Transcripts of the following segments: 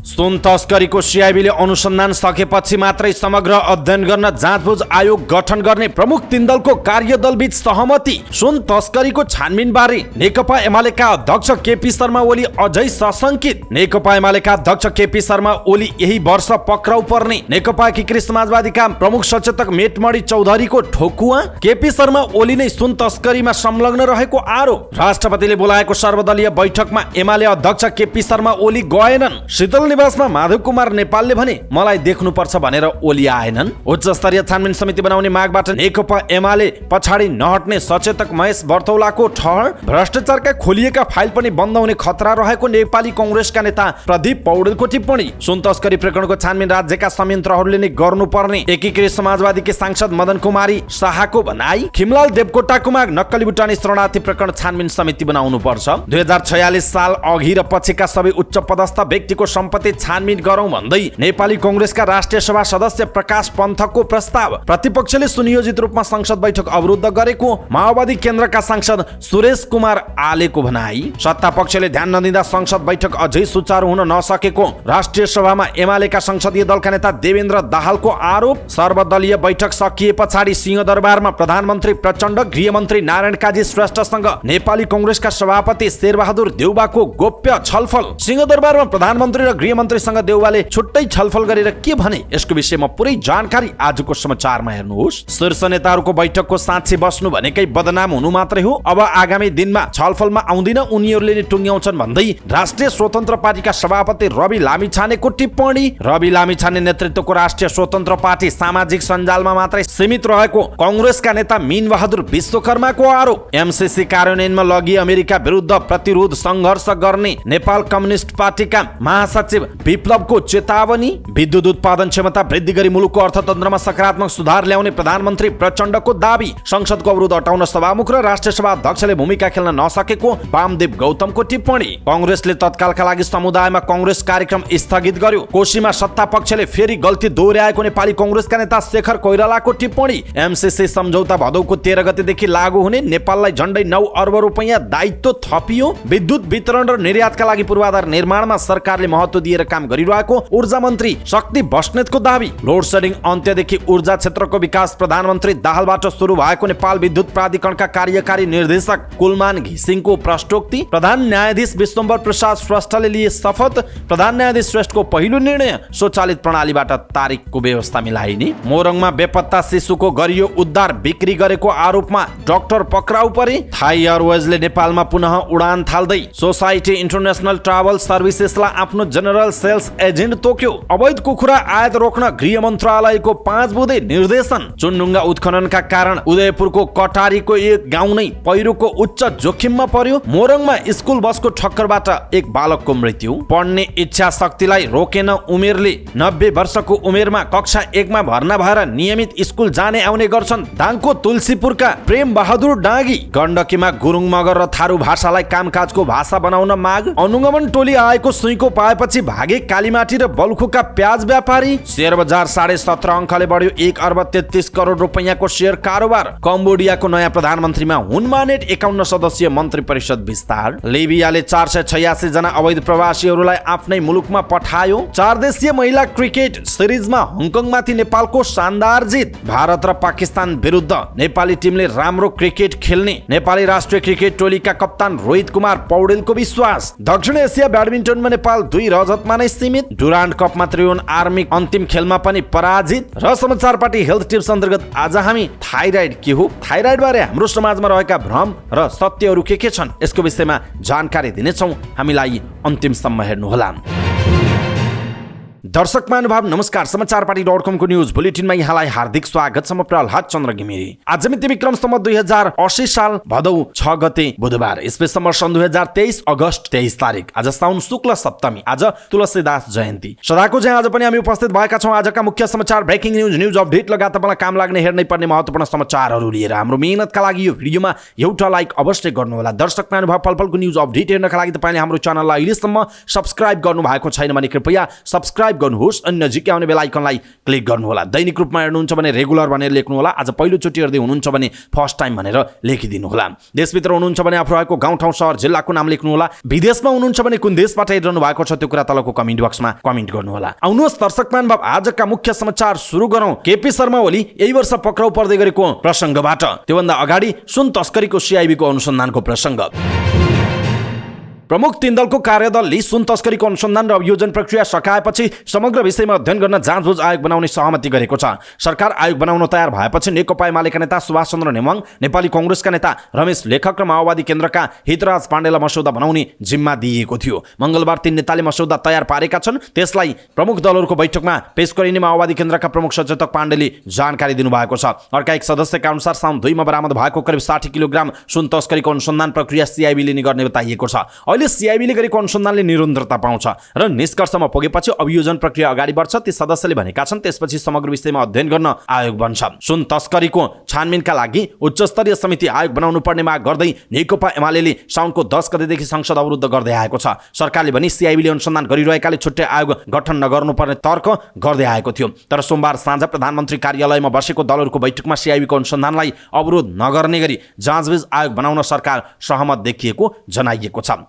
सुन तस्करीको सिआइबीले अनुसन्धान सकेपछि मात्रै समग्र अध्ययन गर्न जाँचबुझ आयोग गठन गर्ने प्रमुख तीन दलको कार्यदलबीच सहमति। सुन तस्करीको छानबिनबारे नेकपा एमालेका अध्यक्ष केपी शर्मा ओली अझै सशंकित। नेकपा एमालेका अध्यक्ष केपी शर्मा ओली यही वर्ष पक्राउ पर्ने नेकपा एकीकृत समाजवादीका प्रमुख सचेतक मेटमणि चौधरीको ठोकुवा। केपी शर्मा ओली नै सुन तस्करीमा संलग्न रहेको आरोप। राष्ट्रपतिले बोलाएको सर्वदलीय बैठकमा एमाले अध्यक्ष केपी शर्मा ओली गएनन्। शीतल निवासमा माधव कुमार नेपालले भने मलाई देख्नुपर्छ भनेर ओली आएनन्। उच्च स्तरीय छानबिन समिति बनाउने मागबाट नेकपा एमाले पछाडि नहट्ने सचेतक महेश बर्तौलाको ठहर। भ्रष्टाचारका खोलिएका फाइल पनि बन्द हुने खतरा रहेको नेपाली कांग्रेसका नेता प्रदीप पौडेलको टिप्पणी। सुन तस्करी प्रकरणको छानबिन राज्यका संयन्त्रहरूले नै गर्नुपर्ने एकीकृत समाजवादीकी सांसद मदन कुमारी शाहको भनाई। खिमलाल देवकोटाको माग नक्कली भुटानी शरणार्थी प्रकरण छानबिन समिति बनाउनु पर्छ। 2046 साल अघि र पछिका सबै उच्च पदस्थ व्यक्तिको सम्पत्ति छानबिन गरौं भन्दै नेपाली कांग्रेसका राष्ट्रिय सभा सदस्य प्रकाश पन्थको प्रस्ताव। प्रतिपक्षले सुनियोजित रूपमा संसद बैठक अवरुद्ध गरेको माओवादी केन्द्रका सांसद सुरेश कुमार आलेको भनाई। सत्ता पक्षले ध्यान नदिँदा संसद बैठक अझै सुचारू हुन नसकेको राष्ट्रिय सभामा एमालेका संसदीय दलका नेता देवेन्द्र दाहालको आरोप। सर्वदलीय बैठक सकिए पछाडि सिंहदरबारमा प्रधानमन्त्री प्रचण्ड गृहमन्त्री नारायण काजी श्रेष्ठसँग नेपाली कांग्रेसका सभापति शेरबहादुर देउबाको गोप्य छलफल। सिंहदरबारमा प्रधानमन्त्री र गृहमन्त्रीसँग देउबाले छुट्टै छलफल गरेर के भने यसको विषयमा पुरै जानकारी आजको समाचारमा हेर्नुहोस्। शीर्ष नेताहरूको बैठकको साक्षी बस्नु भनेकै बदनाम हुनु मात्रै हो। अब आगामी दिनमा छलफलमा आउँदिन उनीहरूले नै टुङ्ग्याउँछन् भन्दै राष्ट्रिय स्वतन्त्र पार्टीका सभापति रवि लामिछानेको टिप्पणी। रवि लामिछाने नेतृत्वको राष्ट्रिय स्वतन्त्र पार्टी सामाजिक सञ्जालमा मात्रै सीमित रहेको कांग्रेसका नेता मीन बहादुर विश्वकर्माको आरोप। एमसीसी कार्यान्वयनमा लगी अमेरिका विरुद्ध प्रतिरोध संघर्ष गर्ने नेपाल कम्युनिस्ट पार्टीका महासचिव विप्लवको चेतावनी। विद्युत उत्पादन क्षमता वृद्धि गरी मुलुकको अर्थतन्त्रमा सकारात्मक सुधार ल्याउने प्रधानमन्त्री प्रचण्डको दावी। संसदको अवरोध हटाउन सभामुख र राष्ट्रिय सभा अध्यक्षले भूमिका खेल्न नसकेको वामदेव गौतमको टिप्पणी। कांग्रेसले तत्कालका लागि समुदायमा कांग्रेस कार्यक्रम स्थगित गर्यो। कोशीमा सत्ता पक्षले फेरि गल्ती दोहोर्याएको नेपाली कांग्रेसका नेता शेखर कोइरालाको टिप्पणी। एमसीसी सम्झौता भदौको 13 गतेदेखि लागू हुने नेपाललाई झण्डै 9 अर्ब रुपैयाँ दायित्व थपियो। विद्युत वितरण र निर्यातका लागि पूर्वाधार निर्माणमा सरकारले महत्त्व दिएर काम गरिरहेको ऊर्जा मन्त्री शक्ति बस्नेतको दावी। लोड शेडिङ अन्त्यदेखि ऊर्जा क्षेत्रको विकास प्रधानमन्त्री दाहालबाट सुरु भएको नेपाल विद्युत प्राधिकरणका कार्यकारी निर्देशक कुलमान घिसिङको प्रश्नोक्ति। प्रधान न्यायाधीश विश्वम्भर प्रसाद श्रेष्ठले लिए शपथ। प्रधान न्यायाधीश श्रेष्ठको पहिलो निर्णय स्वचालित प्रणालीबाट तारिखको व्यवस्था मिलाइने। मोरङमा बेपत्ता शिशुको गरियो उद्धार बिक्री गरेको आरोपमा डाक्टर पक्राउ परे। थाई एयरवेजले नेपालमा पुनः उडान थाल्दै सोसाइटी इन्टरनेशनल ट्राभल सर्भिसेसलाई आफ्नो जनरल सेल्स एजेन्ट तोक्यो। अवैध कुखुरा आयात रोक्न गृह मन्त्रालयको 5 बुँदे निर्देशन। चुनढुङ्गा उत्खननका कारण उदयपुरको कटारीको एक गाउँ नै पहिरोको उच्च जोखिममा पर्यो। मोरङमा स्कुल बसको ठक्करबाट एक बालकको मृत्यु। पढ्ने इच्छा शक्तिलाई रोकेन उमेरले। 90 वर्षको उमेरमा कक्षा 1 मा भर्ना भएर नियमित स्कुल जाने आउने गर्छन् दाङको तुलसीपुरका प्रेम बहादुर डाँगी। गण्डकीमा गुरुङ मगर र थारू भाषालाई कामकाजको भाषा बनाउन माग। अनुगमन टोली आएको सुइँको पाएपछि भागे कालीमाटी र बल्खुका प्याज व्यापारी। शेयर बजार 17.5 अङ्कले बढ्यो। 1 अर्ब 33 करोड रुपैयाँको शेयर कारोबार। कम्बोडियाको नयाँ प्रधानमन्त्रीमा हुनमानेट 51 सदस्यीय मन्त्री परिषद विस्तार। लिबियाले 486 जना अवैध प्रवासीहरूलाई आफ्नै मुलुकमा पठायो। 4 देशीय महिला क्रिकेट सिरिजमा हङकङमाथि नेपालको शानदार जित। भारत र पाकिस्तान विरुद्ध नेपाली टिमले राम्रो क्रिकेट खेल्ने नेपाली राष्ट्रिय क्रिकेट टोलीका कप्तान रोहित कुमार पौडेलको विश्वास। दक्षिण एसिया ब्याडमिन्टनमा नेपाल 2 रजतमा नै सीमित। डुरान्ड कपमा त्रिभुवन आर्मी अन्तिम खेलमा पनि पराजित। र समाचार पार्टी हेल्थ टिप्स अन्तर्गत आज हामी थाइराइड के हो, थाइराइड बारे हाम्रो समाजमा रहेका भ्रम र सत्यहरू के छन् यसको विषयमा जानकारी दिनेछौँ। हामीलाई अन्तिमसम्म हेर्नुहोला। दर्शक महानुभाव नमस्कार। समाचार पार्टी .com को न्यूज बुलेटिनमा यहाँलाई हार्दिक स्वागत छ। म प्रहलाद चन्द्र घिमिरे। आज मिति विक्रम सम्वत 2080 साल भदौ 6 गते बुधबार। इस्वी सन् 2023 अगस्त 23 तारिक। आज साउन शुक्ल सप्तमी। आज तुलसीदास जयन्ती। सदाको चाहिँ आज पनि हामी उपस्थित भएका छौँ आजका मुख्य समाचार, ब्रेकिङ न्यूज अपडेट लगायत तपाईँलाई काम लाग्ने हेर्नै पर्ने महत्त्वपूर्ण समाचारहरू लिएर। हाम्रो मेहनतका लागि यो भिडियोमा एउटा लाइक अवश्य गर्नुहोला। दर्शक महानुभाव पलपलको न्यूज अपडेट हेर्नका लागि तपाईँले हाम्रो च्यानललाई अहिलेसम्म सब्स्क्राइब गर्नु भएको छैन भने कृपया सब्स्क्राइब सब्स्क्राइब गर्नुहोस् अनि नजिकै आउने बेल आइकनलाई क्लिक गर्नुहोला। दैनिक रूपमा हेर्नुहुन्छ भने रेगुलर भनेर लेख्नुहोला। आज पहिलोचोटि हेर्दै हुनुहुन्छ भने फर्स्ट टाइम भनेर लेखिदिनुहोला। देशभित्र हुनुहुन्छ भने आफू रहेको गाउँ ठाउँ सहर जिल्लाको नाम लेख्नुहोला। विदेशमा हुनुहुन्छ भने कुन देशबाट हेरिरहनु भएको छ त्यो कुरा तलको कमेन्ट बक्समा कमेन्ट गर्नुहोला। आउनुहोस् दर्शक महानुभाव, आजका मुख्य समाचार सुरु गरौँ केपी शर्मा ओली यही वर्ष पक्राउ पर्दै गरेको प्रसङ्गबाट। त्योभन्दा अगाडि सुन तस्करीको सिआइबीको अनुसन्धानको प्रसङ्ग। प्रमुख तीन दलको कार्यदलले सुन तस्करीको अनुसन्धान र अभियोजन प्रक्रिया सकाएपछि समग्र विषयमा अध्ययन गर्न जाँचबुझ आयोग बनाउने सहमति गरेको छ। सरकार आयोग बनाउन तयार भएपछि नेकपा एमालेका नेता सुभाष चन्द्र नेवाङ, नेपाली कांग्रेसका नेता रमेश लेखक र माओवादी केन्द्रका हितराज पाण्डेलाई मस्यौदा बनाउने जिम्मा दिइएको थियो। मंगलबार तीन नेताले मस्यौदा तयार पारेका छन्। त्यसलाई प्रमुख दलहरूको बैठकमा पेश गरिने माओवादी केन्द्रका प्रमुख सचेतक पाण्डेले जानकारी दिनुभएको छ। अर्का एक सदस्यका अनुसार साउन 2 मा बरामद भएको करिब 60 किलोग्राम सुन तस्करीको अनुसन्धान प्रक्रिया सिआइबीले नै गर्ने बताइएको छ। सिआइबीले गरेको अनुसन्धानले निरन्तरता पाउँछ र निष्कर्षमा पुगेपछि अभियोजन प्रक्रिया अगाडि बढ्छ। ती सदस्यले भनेका छन् त्यसपछि समग्र विषयमा अध्ययन गर्न आयोग बन्छ। सुन तस्करीको छानबिनका लागि उच्चस्तरीय समिति आयोग बनाउनु पर्ने माग गर्दै नेकपा एमालेले साउनको 10 गतेदेखि संसद अवरुद्ध गर्दै आएको छ। सरकारले भने सिआइबीले अनुसन्धान गरिरहेकाले छुट्टै आयोग गठन नगर्नुपर्ने तर्क गर्दै आएको थियो। तर सोमबार साँझ प्रधानमन्त्री कार्यालयमा बसेको दलहरूको बैठकमा सिआइबीको अनुसन्धानलाई अवरोध नगर्ने गरी जाँचबुझ आयोग बनाउन सरकार सहमत देखिएको जनाइएको छ।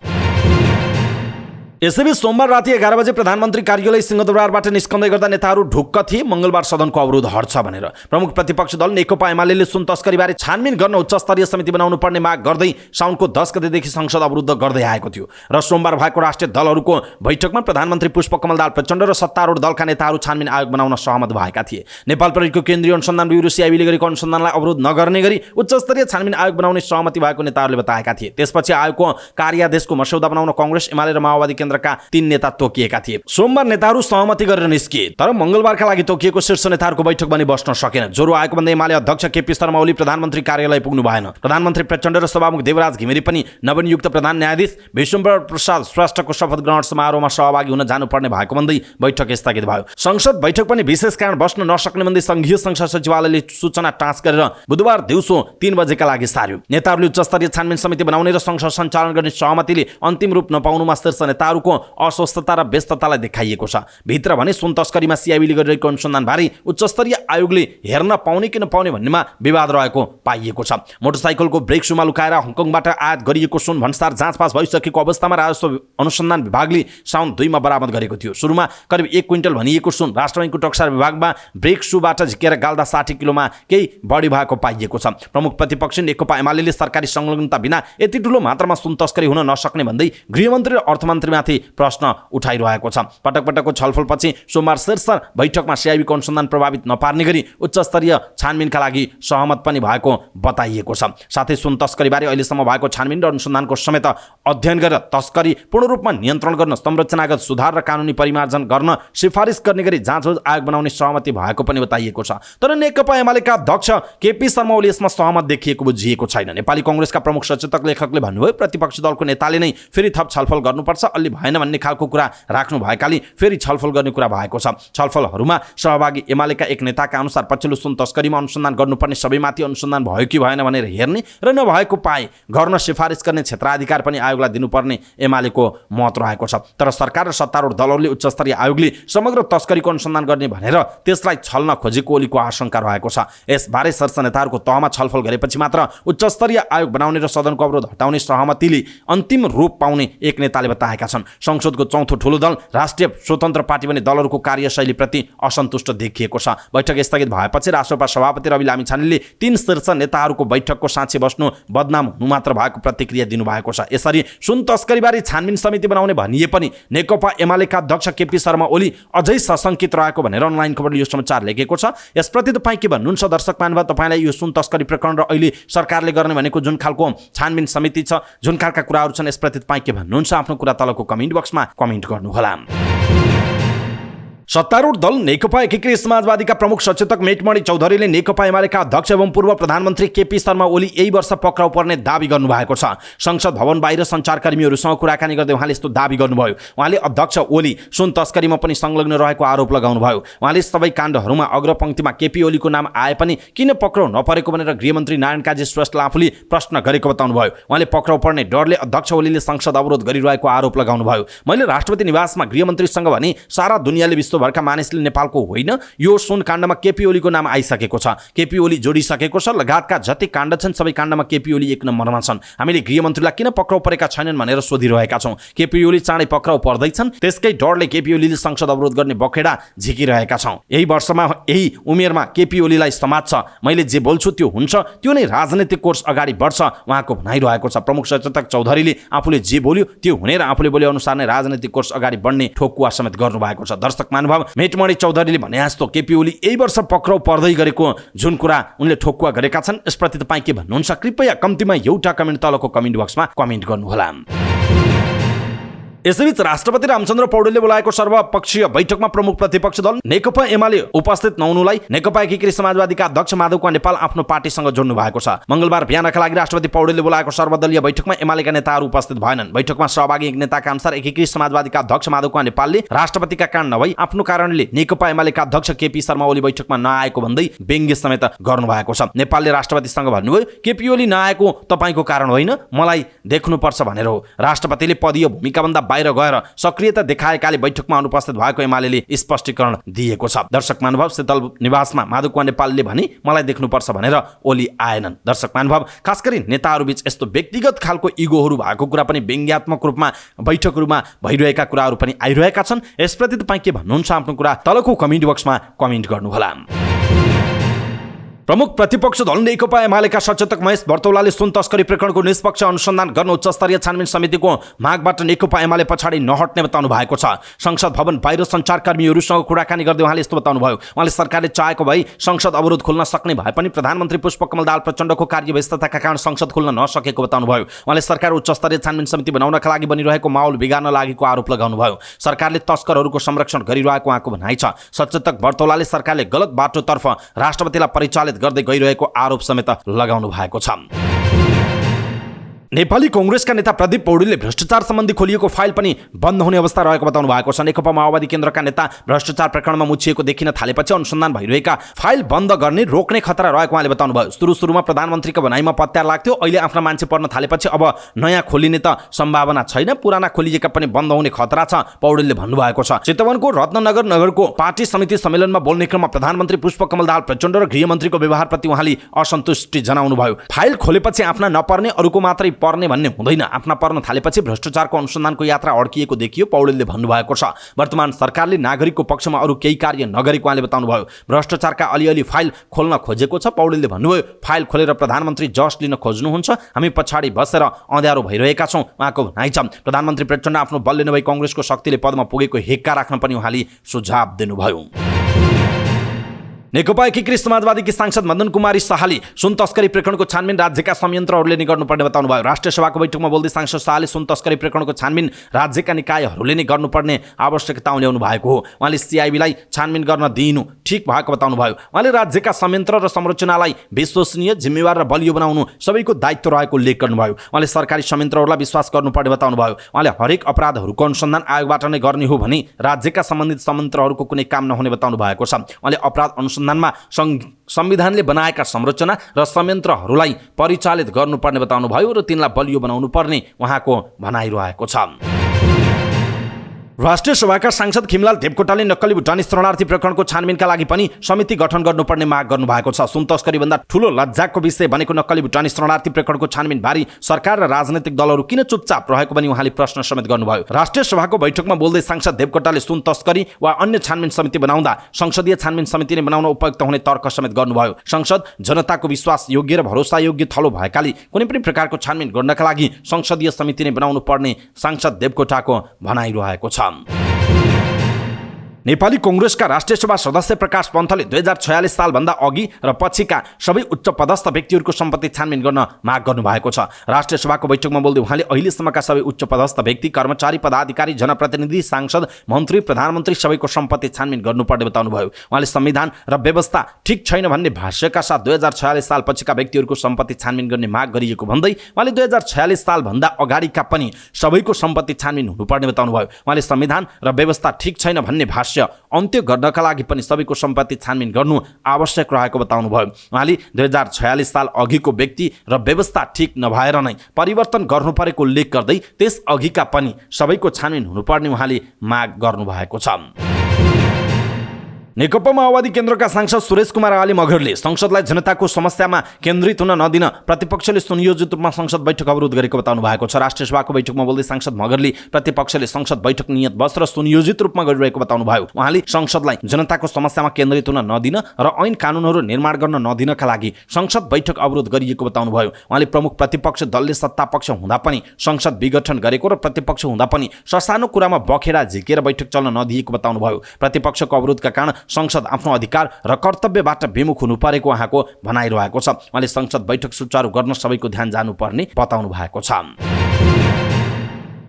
यसैबीच सोमबार राति 11 बजे प्रधानमन्त्री कार्यालय सिंहदरबारबाट निस्कँदै गर्दा नेताहरू ढुक्क थिए। मंगलबार सदनको अवरोध हट्छ भनेर प्रमुख प्रतिपक्ष दल नेकपा एमालेले सुन तस्करीबारे छानबिन गर्न उच्चस्तरीय समिति बनाउनु पर्ने माग गर्दै साउनको 10 गतेदेखि संसद अवरुद्ध गर्दै आएको थियो र सोमबार भएको राष्ट्रिय दलहरूको बैठकमा प्रधानमन्त्री पुष्पकमल दाहाल प्रचण्ड र सत्तारूढ दलका नेताहरू छानबिन आयोग बनाउन सहमत भएका थिए। नेपाल प्रहरीको केन्द्रीय अनुसन्धान ब्युरो सिआइबीले गरेको अनुसन्धानलाई अवरोध नगर्ने गरी उच्चस्तरीय छानबिन आयोग बनाउने सहमति भएको नेताहरूले बताएका थिए। त्यसपछि आयोगको कार्यादेशको मस्यौदा बनाउन कांग्रेस एमाले र माओवादी केन्द्रका 3 नेता तोकिएका थिए। सोमबार नेताहरू सहमति गरेर निस्किए, तर मंगलबारका लागि तोकिएको शीर्ष नेताहरूको बैठक पनि बस्न सकेन। ज्वरो आएको भन्दै एमाले अध्यक्ष केपी शर्मा ओली प्रधानमन्त्री कार्यालय पुग्नु भएन। प्रधानमन्त्री प्रचण्ड र सभामुख देवराज घिमिरे पनि नवनियुक्त प्रधान न्यायाधीश विश्वम्भर प्रसाद श्रेष्ठको शपथ ग्रहण समारोहमा सहभागी हुन जानुपर्ने भएको भन्दै बैठक स्थगित भयो। संसद बैठक पनि विशेष कारण बस्न नसक्ने भन्दै संघीय संसद सचिवालयले सूचना टाँच गरेर बुधबार दिउँसो 3 बजेका लागि सार्यो। नेताहरूले उच्चस्तरीय छानबिन समिति बनाउने र संसद सञ्चालन गर्ने सहमतिले अन्तिम रूप नपाउनुमा शीर्ष नेताहरूको अस्वस्थता र व्यस्ततालाई देखाइएको छ। भित्र भने सुन तस्करीमा सिआइबीले गरिरहेको अनुसन्धानबारे उच्चस्तरीय आयोगले हेर्न पाउने कि नपाउने भन्नेमा विवाद रहेको पाइएको छ। मोटरसाइकलको ब्रेक सुमा लुकाएर हङकङबाट आयात गरिएको सुन भन्सार जाँचपास भइसकेको अवस्थामा राजस्व अनुसन्धान विभागले साउन 2 मा बरामद गरेको थियो। सुरुमा करिब 1 क्विन्टल भनिएको सुन राष्ट्र बैङ्कको टक्सार विभागमा ब्रेक सुबाट झिकेर गाल्दा 60 किलोमा केही बढी भएको पाइएको छ। प्रमुख प्रतिपक्ष नेकपा एमालेले सरकारी संलग्नता बिना यति ठुलो मात्रामा सुन तस्करी हुन नसक्ने भन्दै गृहमन्त्री र अर्थमन्त्रीमाथि प्रश्न उठाइरहेको छ। पटक पटकको छलफलपछि सोमबार शीर्ष बैठकमा सिआइबीको अनुसन्धान प्रभावित नपार्ने गरी उच्चस्तरीय छानबिनका लागि सहमत पनि भएको बताइएको छ। साथै सुन तस्करीबारे अहिलेसम्म भएको छानबिन र अनुसन्धानको समेत अध्ययन गरेर तस्करी पूर्ण रूपमा नियन्त्रण गर्न संरचनागत सुधार र कानुनी परिमार्जन गर्न सिफारिस गर्ने गरी जाँचबुझ आयोग बनाउने सहमति भएको पनि बताइएको छ। तर नेकपा एमालेका अध्यक्ष केपी शर्मा ओली यसमा सहमत देखिएको बुझिएको छैन। नेपाली कांग्रेसका प्रमुख सचेतक लेखकले भन्नुभयो प्रतिपक्ष दलको नेताले नै फेरि थप छलफल गर्नुपर्छ, अलि भएन भन्ने खालको कुरा राख्नु भएकाले फेरि छलफल गर्ने कुरा भएको छ। छलफलहरूमा सहभागी एमालेका एक नेताका अनुसार पछिल्लो सुन तस्करीमा अनुसन्धान गर्नुपर्ने सबैमाथि अनुसन्धान भयो कि भएन भनेर हेर्ने र नभएको पाए गर्न सिफारिस गर्ने क्षेत्राधिकार पनि आयोगलाई दिनुपर्ने एमालेको मत रहेको छ। तर सरकार र सत्तारूढ दलहरूले उच्चस्तरीय आयोगले समग्र तस्करीको अनुसन्धान गर्ने भनेर त्यसलाई छल्न खोजेको ओलीको आशंका रहेको छ। यसबारे शीर्ष नेताहरूको तहमा छलफल गरेपछि मात्र उच्चस्तरीय आयोग बनाउने र सदनको अवरोध हटाउने सहमतिले अन्तिम रूप पाउने एक नेताले बताएका छन्। संसदको चौथो ठुलो दल राष्ट्रिय स्वतन्त्र पार्टी पनि दलहरूको कार्यशैलीप्रति असन्तुष्ट देखिएको छ। बैठक स्थगित भएपछि राष्ट्रसभा सभापति रवि लामिछानेले 3 शीर्ष नेताहरूको बैठकको साँचे बस्नु बदनाम हुनु मात्र भएको प्रतिक्रिया दिनुभएको छ। यसरी सुन तस्करीबारे छानबिन समिति बनाउने भनिए पनि नेकपा एमालेका अध्यक्ष केपी शर्मा ओली अझै सशंकित रहेको भनेर अनलाइन खबरले यो समाचार लेखेको छ। यसप्रति तपाईँ के भन्नुहुन्छ दर्शक महानुभाव? तपाईलाई यो सुन तस्करी प्रकरण र अहिले सरकारले गर्ने भनेको जुन खालको छानबिन समिति छ, जुन खालका कुराहरू छन्, यसप्रति तपाईँ के भन्नुहुन्छ? आफ्नो कुरा तलको कमेन्ट बक्समा कमेन्ट गर्नुहोला। सत्तारूढ दल नेकपा एकीकृत समाजवादीका प्रमुख सचेतक मेटमणि चौधरीले नेकपा एमालेका अध्यक्ष एवं पूर्व प्रधानमन्त्री केपी शर्मा ओली यही वर्ष पक्राउ पर्ने दाबी गर्नुभएको छ। संसद भवन बाहिर सञ्चारकर्मीहरूसँग कुराकानी गर्दै उहाँले यस्तो दाबी गर्नुभयो। उहाँले अध्यक्ष ओली सुन तस्करीमा पनि संलग्न रहेको आरोप लगाउनुभयो। उहाँले सबै काण्डहरूमा अग्रपङ्क्तिमा केपी ओलीको नाम आए पनि किन पक्राउ नपरेको भनेर गृहमन्त्री नारायण काजी श्रेष्ठले आफूले प्रश्न गरेको बताउनुभयो। उहाँले पक्राउ पर्ने डरले अध्यक्ष ओलीले संसद अवरोध गरिरहेको आरोप लगाउनुभयो। मैले राष्ट्रपति निवासमा गृहमन्त्रीसँग भने सारा दुनियाँले विश्वभरका मानिसले नेपालको होइन यो सुन काण्डमा केपी ओलीको नाम आइसकेको छ, केपी ओली जोडिसकेको छ, लगायतका जति काण्ड छन् सबै काण्डमा केपी ओली एक नम्बरमा छन्। हामीले गृहमन्त्रीलाई किन पक्राउ परेका छैनन् भनेर सोधिरहेका छौँ। केपी ओली चाँडै पक्राउ पर्दैछन्, त्यसकै डरले केपी ओलीले संसद अवरोध गर्ने बखेडा झिकिरहेका छौँ। यही वर्षमा यही उमेरमा केपी ओलीलाई समाज छ, मैले जे बोल्छु त्यो हुन्छ, त्यो नै राजनीतिक कोर्स अगाडि बढ्छ उहाँको भनाइरहेको छ। प्रमुख सचेतक चौधरीले आफूले जे बोल्यो त्यो हुने र आफूले बोले अनुसार नै राजनीतिक कोर्स अगाडि बढ्ने ठोकुवा समेत गर्नुभएको छ। दर्शक महानुभाव, मेटमणि चौधरीले भने जस्तो केपी ओली यही वर्ष पक्राउ पर्दै गरेको जुन कुरा उनले ठोकुवा गरेका छन् यसप्रति तपाईँ के भन्नुहुन्छ? कृपया कम्तीमा एउटा कमेन्ट तलको कमेन्ट बक्समा कमेन्ट गर्नुहोला। यसैबीच राष्ट्रपति रामचन्द्र पौडेलले बोलाएको सर्वपक्षीय बैठकमा प्रमुख प्रतिपक्ष दल नेकपा एमाले उपस्थित नहुनुलाई नेकपा एकीकृत समाजवादीका अध्यक्ष माधव नेपाल आफ्नो पार्टीसँग जोड्नु भएको छ। मंगलबार बिहानका लागि राष्ट्रपति पौडेलले बोलाएको सर्वदलीय बैठकमा एमालेका नेताहरू उपस्थित भएनन्। बैठकमा सहभागी एक नेताका अनुसार एकीकृत समाजवादीका अध्यक्ष माधव नेपालले राष्ट्रपतिका कारण नभई आफ्नो कारणले नेकपा एमालेका अध्यक्ष केपी शर्मा ओली बैठकमा नआएको भन्दै व्यङ्ग्य समेत गर्नुभएको छ। नेपालले राष्ट्रपतिसँग भन्नुभयो, केपी ओली नआएको तपाईको कारण होइन, मलाई देख्नुपर्छ भनेर हो। राष्ट्रपतिले पदीय भूमिकाभन्दा बाहिर गएर सक्रियता देखाएकाले बैठकमा अनुपस्थित भएको एमाले स्पष्टीकरण दिएको छ। दर्शक महानुभाव, शीतल निवासमा माधव नेपालले भने मलाई देख्नुपर्छ भनेर ओली आएनन्। दर्शक महानुभाव, खास गरी नेताहरूबीच यस्तो व्यक्तिगत खालको इगोहरू भएको कुरा पनि व्यङ्ग्यात्मक रूपमा बैठकहरूमा भइरहेका कुराहरू पनि आइरहेका छन्। यसप्रति तपाईँ के भन्नुहुन्छ? आफ्नो कुरा तलको कमेन्ट बक्समा कमेन्ट गर्नुहोला। प्रमुख प्रतिपक्ष दल नेकपा एमालेका सचेतक महेश बर्तौलाले सुन तस्करी प्रकरणको निष्पक्ष अनुसन्धान गर्न उच्चस्तरीय छानबिन समितिको मागबाट नेकपा एमाले पछाडि नहट्ने बताउनु भएको छ। संसद भवन बाहिर सञ्चारकर्मीहरूसँग कुराकानी गर्दै उहाँले यस्तो बताउनुभयो, उहाँले सरकारले चाहेको भए संसद अवरोध खोल्न सक्ने भए पनि प्रधानमन्त्री पुष्पकमल दाहाल प्रचण्डको कार्यव्यस्तताका कारण संसद खोल्न नसकेको बताउनुभयो। उहाँले सरकार उच्चस्तरीय छानबिन समिति बनाउनका लागि बनिरहेको माहौल बिगार्न लागेको आरोप लगाउनुभयो। सरकारले तस्करहरूको संरक्षण गरिरहेको उहाँको भनाइ छ। सचेतक बर्तौलाले सरकारले गलत बाटोतर्फ राष्ट्रपतिलाई परिचालित गर्दै गइरहेको आरोप समेत लगाउनु भएको छ। नेपाली कांग्रेसका नेता प्रदीप पौडेलले भ्रष्टाचार सम्बन्धी खोलिएको फाइल पनि बन्द हुने अवस्था रहेको बताउनु भएको छ। नेकपा माओवादी केन्द्रका नेता भ्रष्टाचार प्रकरणमा मुछिएको देखिन थालेपछि अनुसन्धान भइरहेका फाइल बन्द गर्ने रोक्ने खतरा रहेको उहाँले बताउनुभयो। सुरुमा प्रधानमन्त्रीको भनाइमा पत्यार लाग्थ्यो, अहिले आफ्ना मान्छे पर्न थालेपछि अब नयाँ खोलिने त सम्भावना छैन, पुराना खोलिएका पनि बन्द हुने खतरा छ, पौडेलले भन्नुभएको छ। चितवनको रत्ननगर नगरको पार्टी समिति सम्मेलनमा बोल्ने क्रममा प्रधानमन्त्री पुष्पकमल दाहाल प्रचण्ड र गृहमन्त्रीको व्यवहारप्रति उहाँले असन्तुष्टि जनाउनु भयो। फाइल खोलेपछि आफ्ना नपर्ने अरूको मात्रै पर्ने भन्ने हुँदैन, आफ्ना पर्न थालेपछि भ्रष्टाचारको अनुसन्धानको यात्रा अड्किएको देखियो, पौडेलले भन्नुभएको छ। वर्तमान सरकारले नागरिकको पक्षमा अरू केही कार्य नगरेको उहाँले बताउनुभयो। भ्रष्टाचारका अलिअलि फाइल खोल्न खोजेको छ, पौडेलले भन्नुभयो। फाइल खोलेर प्रधानमन्त्री जस लिन खोज्नुहुन्छ, हामी पछाडि बसेर अँध्यारो भइरहेका छौँ, उहाँको भनाइ छ। प्रधानमन्त्री प्रचण्ड आफ्नो बलले नभई कांग्रेसको शक्तिले पदमा पुगेको हेक्का राख्न पनि उहाँले सुझाव दिनुभयो। नेकपा एकीकृत समाजवादीकी सांसद मदन कुमारी शाहले सुन तस्करी प्रकरणको छानबिन राज्यका संयन्त्रहरूले नै गर्नुपर्ने बताउनुभयो। राष्ट्रिय सभाको बैठकमा बोल्दै सांसद शाहले सुन तस्करी प्रकरणको छानबिन राज्यका निकायहरूले नै गर्नुपर्ने आवश्यकता उल्याउनु भएको हो। उहाँले सिआइबीलाई छानबिन गर्न दिइनु ठिक भएको बताउनुभयो। उहाँले राज्यका संयन्त्र र संरचनालाई विश्वसनीय, जिम्मेवार र बलियो बनाउनु सबैको दायित्व रहेको उल्लेख गर्नुभयो। उहाँले सरकारी संयन्त्रहरूलाई विश्वास गर्नुपर्ने बताउनुभयो। उहाँले हरेक अपराधहरूको अनुसन्धान आयोगबाट नै गर्ने हो भने राज्यका सम्बन्धित संयन्त्रहरूको कुनै काम नहुने बताउनु भएको छ। उहाँले अपराध संविधानले बनाएका संरचना र संयन्त्रहरूलाई परिचालित गर्नुपर्ने बताउनुभयो र तिनलाई बलियो बनाउनु पर्ने उहाँको भनाइरहेको छ। राष्ट्रिय सभाका सांसद खिमलाल देवकोटाले नक्कली भुटानी शरणार्थी प्रकरणको छानबिनका लागि पनि समिति गठन गर्नुपर्ने माग गर्नुभएको छ। सुन तस्करीभन्दा ठूलो लज्जाको विषय बनेको नक्कली भुटानी शरणार्थी प्रकरणको छानबिन बारी सरकार र राजनैतिक दलहरू किन चुपचाप रहेको पनि उहाँले प्रश्न समेत गर्नुभयो। राष्ट्रिय सभाको बैठकमा बोल्दै सांसद देवकोटाले सुन तस्करी वा अन्य छानबिन समिति बनाउँदा संसदीय छानबिन समिति नै बनाउन उपयुक्त हुने तर्क समेत गर्नुभयो। संसद जनताको विश्वास योग्य र भरोसा योग्य थलो भएकाले कुनै पनि प्रकारको छानबिन गर्नका लागि संसदीय समिति नै बनाउनु पर्ने सांसद देवकोटाको भनाइरहेको छ। नेपाली कांग्रेसका राष्ट्रिय सभा सदस्य प्रकाश पन्थले 2046 सालभन्दा अघि र पछिका सबै उच्च पदस्थ व्यक्तिहरूको सम्पत्ति छानबिन गर्न माग गर्नुभएको छ। राष्ट्रिय सभाको बैठकमा बोल्दै उहाँले अहिलेसम्मका सबै उच्च पदस्थ व्यक्ति, कर्मचारी, पदाधिकारी, जनप्रतिनिधि, सांसद, मन्त्री, प्रधानमन्त्री सबैको सम्पत्ति छानबिन गर्नुपर्ने बताउनुभयो। उहाँले संविधान र व्यवस्था ठिक छैन भन्ने भाष्यका साथ 2046 साल पछिका व्यक्तिहरूको सम्पत्ति छानबिन गर्ने माग गरिएको भन्दै उहाँले 2046 सालभन्दा अगाडिका पनि सबैको सम्पत्ति छानबिन हुनुपर्ने बताउनुभयो। उहाँले संविधान र व्यवस्था ठिक छैन भन्ने भाष्य अन्त्य गर्नका लागि पनि सबैको सम्पत्ति छानबिन गर्नु आवश्यक रहेको बताउनुभयो। उहाँले 2046 साल अघिको व्यक्ति र व्यवस्था ठिक नभएर नै परिवर्तन गर्नु परेको उल्लेख गर्दै त्यस अघिका पनि सबैको छानबिन हुनुपर्ने उहाँले माग गर्नुभएको छ। नेकपा माओवादी केन्द्रका सांसद सुरेश कुमार आली मगरले संसदलाई जनताको समस्यामा केन्द्रित हुन नदिन प्रतिपक्षले सुनियोजित रूपमा संसद बैठक अवरोध गरेको बताउनु भएको छ। राष्ट्रिय सभाको बैठकमा बोल्दै सांसद मगरले प्रतिपक्षले संसद बैठक नियत बस र सुनियोजित रूपमा गरिरहेको बताउनु भयो। उहाँले संसदलाई जनताको समस्यामा केन्द्रित हुन नदिन र ऐन कानुनहरू निर्माण गर्न नदिनका लागि संसद बैठक अवरोध गरिएको बताउनु भयो। उहाँले प्रमुख प्रतिपक्ष दलले सत्तापक्ष हुँदा पनि संसद विघटन गरेको र प्रतिपक्ष हुँदा पनि ससानो कुरामा बखेडा झिकेर बैठक चल्न नदिएको बताउनु भयो। प्रतिपक्षको अवरोधका कारण संसद आफ्नो अधिकार र कर्तव्यबाट विमुख हुनु परेको उहाँको भनाइरहेको छ। उहाँले संसद बैठक सुचारू गर्न सबैको ध्यान जानुपर्ने बताउनु भएको छ।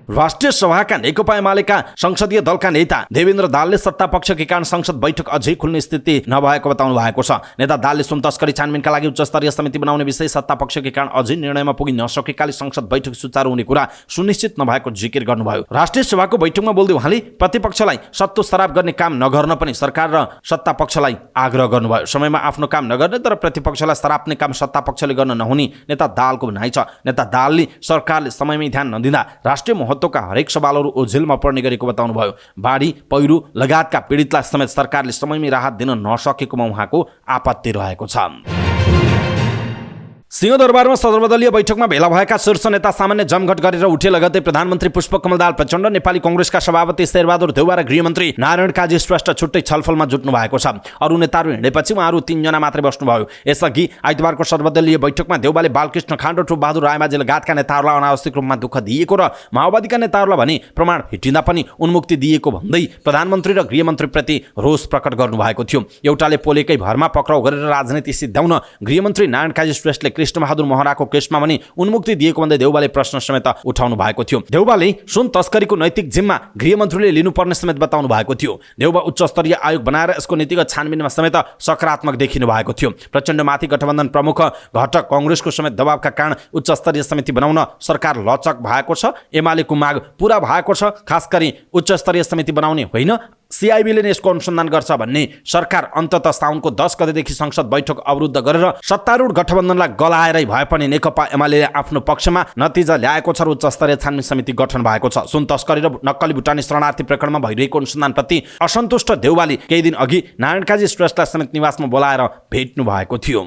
राष्ट्रिय सभाका नेकपा एमालेका संसदीय दलका नेता देवेन्द्र दाहालले सत्तापक्षकै कारण संसद बैठक अझै खुल्ने स्थिति नभएको बताउनु भएको छ। नेता दाहालले सुन तस्करी छानबिनका लागि उच्चस्तरीय समिति बनाउने विषय सत्तापक्षकै कारण अझै निर्णयमा पुगिन नसकेकाले संसद बैठक सुचारू हुने कुरा सुनिश्चित नभएको जिकिर गर्नुभयो। राष्ट्रिय सभाको बैठकमा बोल्दै उहाँले प्रतिपक्षलाई सत्तो सराप गर्ने काम नगर्न पनि सरकार र सत्तापक्षलाई आग्रह गर्नुभयो। समयमा आफ्नो काम नगर्ने तर प्रतिपक्षलाई सराप्ने काम सत्तापक्षले गर्न नहुने नेता दाहालको भनाइ छ। नेता दाहालले सरकारले समयमै ध्यान नदिँदा राष्ट्रिय महत्त्वका हरेक सवालहरू ओझेलमा पर्ने गरेको बताउनु भयो। बाढी पहिरो लगायतका पीडितलाई समेत सरकारले समयमै राहत दिन नसकेकोमा उहाँको आपत्ति रहेको छ। सिंहदरबारमा सर्वदलीय बैठकमा भेला भएका शीर्ष नेता सामान्य जमघट गरेर उठे लगतै प्रधानमन्त्री पुष्पकमल दाहाल प्रचण्ड, नेपाली कांग्रेसका सभापति शेरबहादुर देउवा र गृहमन्त्री नारायण काजी श्रेष्ठ छुट्टै छलफलमा जुट्नु भएको छ। अरू नेताहरू हिँडेपछि उहाँहरू 3 जना मात्रै बस्नुभयो। यसअघि आइतबारको सर्वदलीय बैठकमा देउवाले बालकृष्ण खाँड र टोपबहादुर रायमाझी लगायतका नेताहरूलाई अनावश्यक रूपमा दुःख दिएको र माओवादीका नेताहरूलाई भने प्रमाण भेटिँदा पनि उन्मुक्ति दिएको भन्दै प्रधानमन्त्री र गृहमन्त्रीप्रति रोष प्रकट गर्नुभएको थियो। एउटाले पोलेकै भरमा पक्राउ गरेर राजनीति सिद्ध्याउन गृहमन्त्री नारायण काजी श्रेष्ठले कृष्णबहादुर महराको केसमा पनि उन्मुक्ति दिएको भन्दै देउवाले प्रश्न समेत उठाउनु भएको थियो। देउवाले सुन तस्करीको नैतिक जिम्मा गृहमन्त्रीले लिनुपर्ने समेत बताउनु भएको थियो। देउवा उच्च स्तरीय आयोग बनाएर यसको नीतिगत छानबिनमा समेत सकारात्मक देखिनु भएको थियो। प्रचण्डमाथि गठबन्धन प्रमुख घटक कांग्रेसको समेत दबावका कारण उच्च स्तरीय समिति बनाउन सरकार लचक भएको छ। एमालेको माग पूरा भएको छ। खास गरी उच्च स्तरीय समिति बनाउने होइन, सीआईबीले नै यसको अनुसन्धान गर्छ भन्ने सरकार अन्ततः साउनको 10 गतेदेखि संसद बैठक अवरुद्ध गरेर सत्तारूढ गठबन्धनलाई गलाएरै भए पनि नेकपा एमालेले आफ्नो पक्षमा नतिजा ल्याएको छ र उच्च स्तरीय छानबिन समिति गठन भएको छ। सुन तस्करी र नक्कली भुटानी शरणार्थी प्रकरणमा भइरहेको अनुसन्धानप्रति असन्तुष्ट देउवाले केही दिन अघि नारायण काजी श्रेष्ठलाई समेत निवासमा बोलाएर भेट्नु भएको थियो।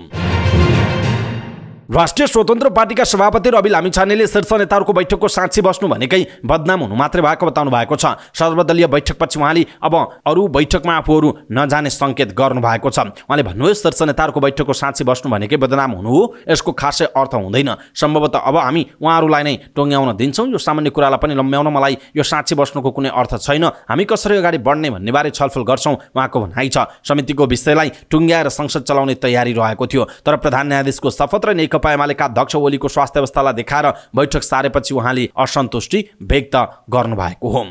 राष्ट्रिय स्वतन्त्र पार्टीका सभापति रवि लामिछानेले शीर्ष नेताहरूको बैठकको साक्षी बस्नु भनेकै बदनाम हुनु मात्रै भएको बताउनु भएको छ। सर्वदलीय बैठकपछि उहाँले अब अरू बैठकमा आफूहरू नजाने सङ्केत गर्नु भएको छ। उहाँले भन्नुभयो, शीर्ष नेताहरूको बैठकको साक्षी बस्नु भनेकै बदनाम हुनु हो, यसको खासै अर्थ हुँदैन। सम्भवतः अब हामी उहाँहरूलाई नै टोङ्ग्याउन दिन्छौँ। यो सामान्य कुरालाई पनि लम्ब्याउन मलाई यो साक्षी बस्नुको कुनै अर्थ छैन। हामी कसरी अगाडि बढ्ने भन्ने बारे छलफल गर्छौँ, उहाँको भनाइ छ। समितिको विषयलाई टुङ्ग्याएर संसद चलाउने तयारी रहेको थियो, तर प्रधान न्यायाधीशको शपथ र नेकपा एमालेका अध्यक्ष ओलीको स्वास्थ्य अवस्थालाई देखाएर बैठक सारेपछि उहाँले असन्तुष्टि व्यक्त गर्नुभएको हो।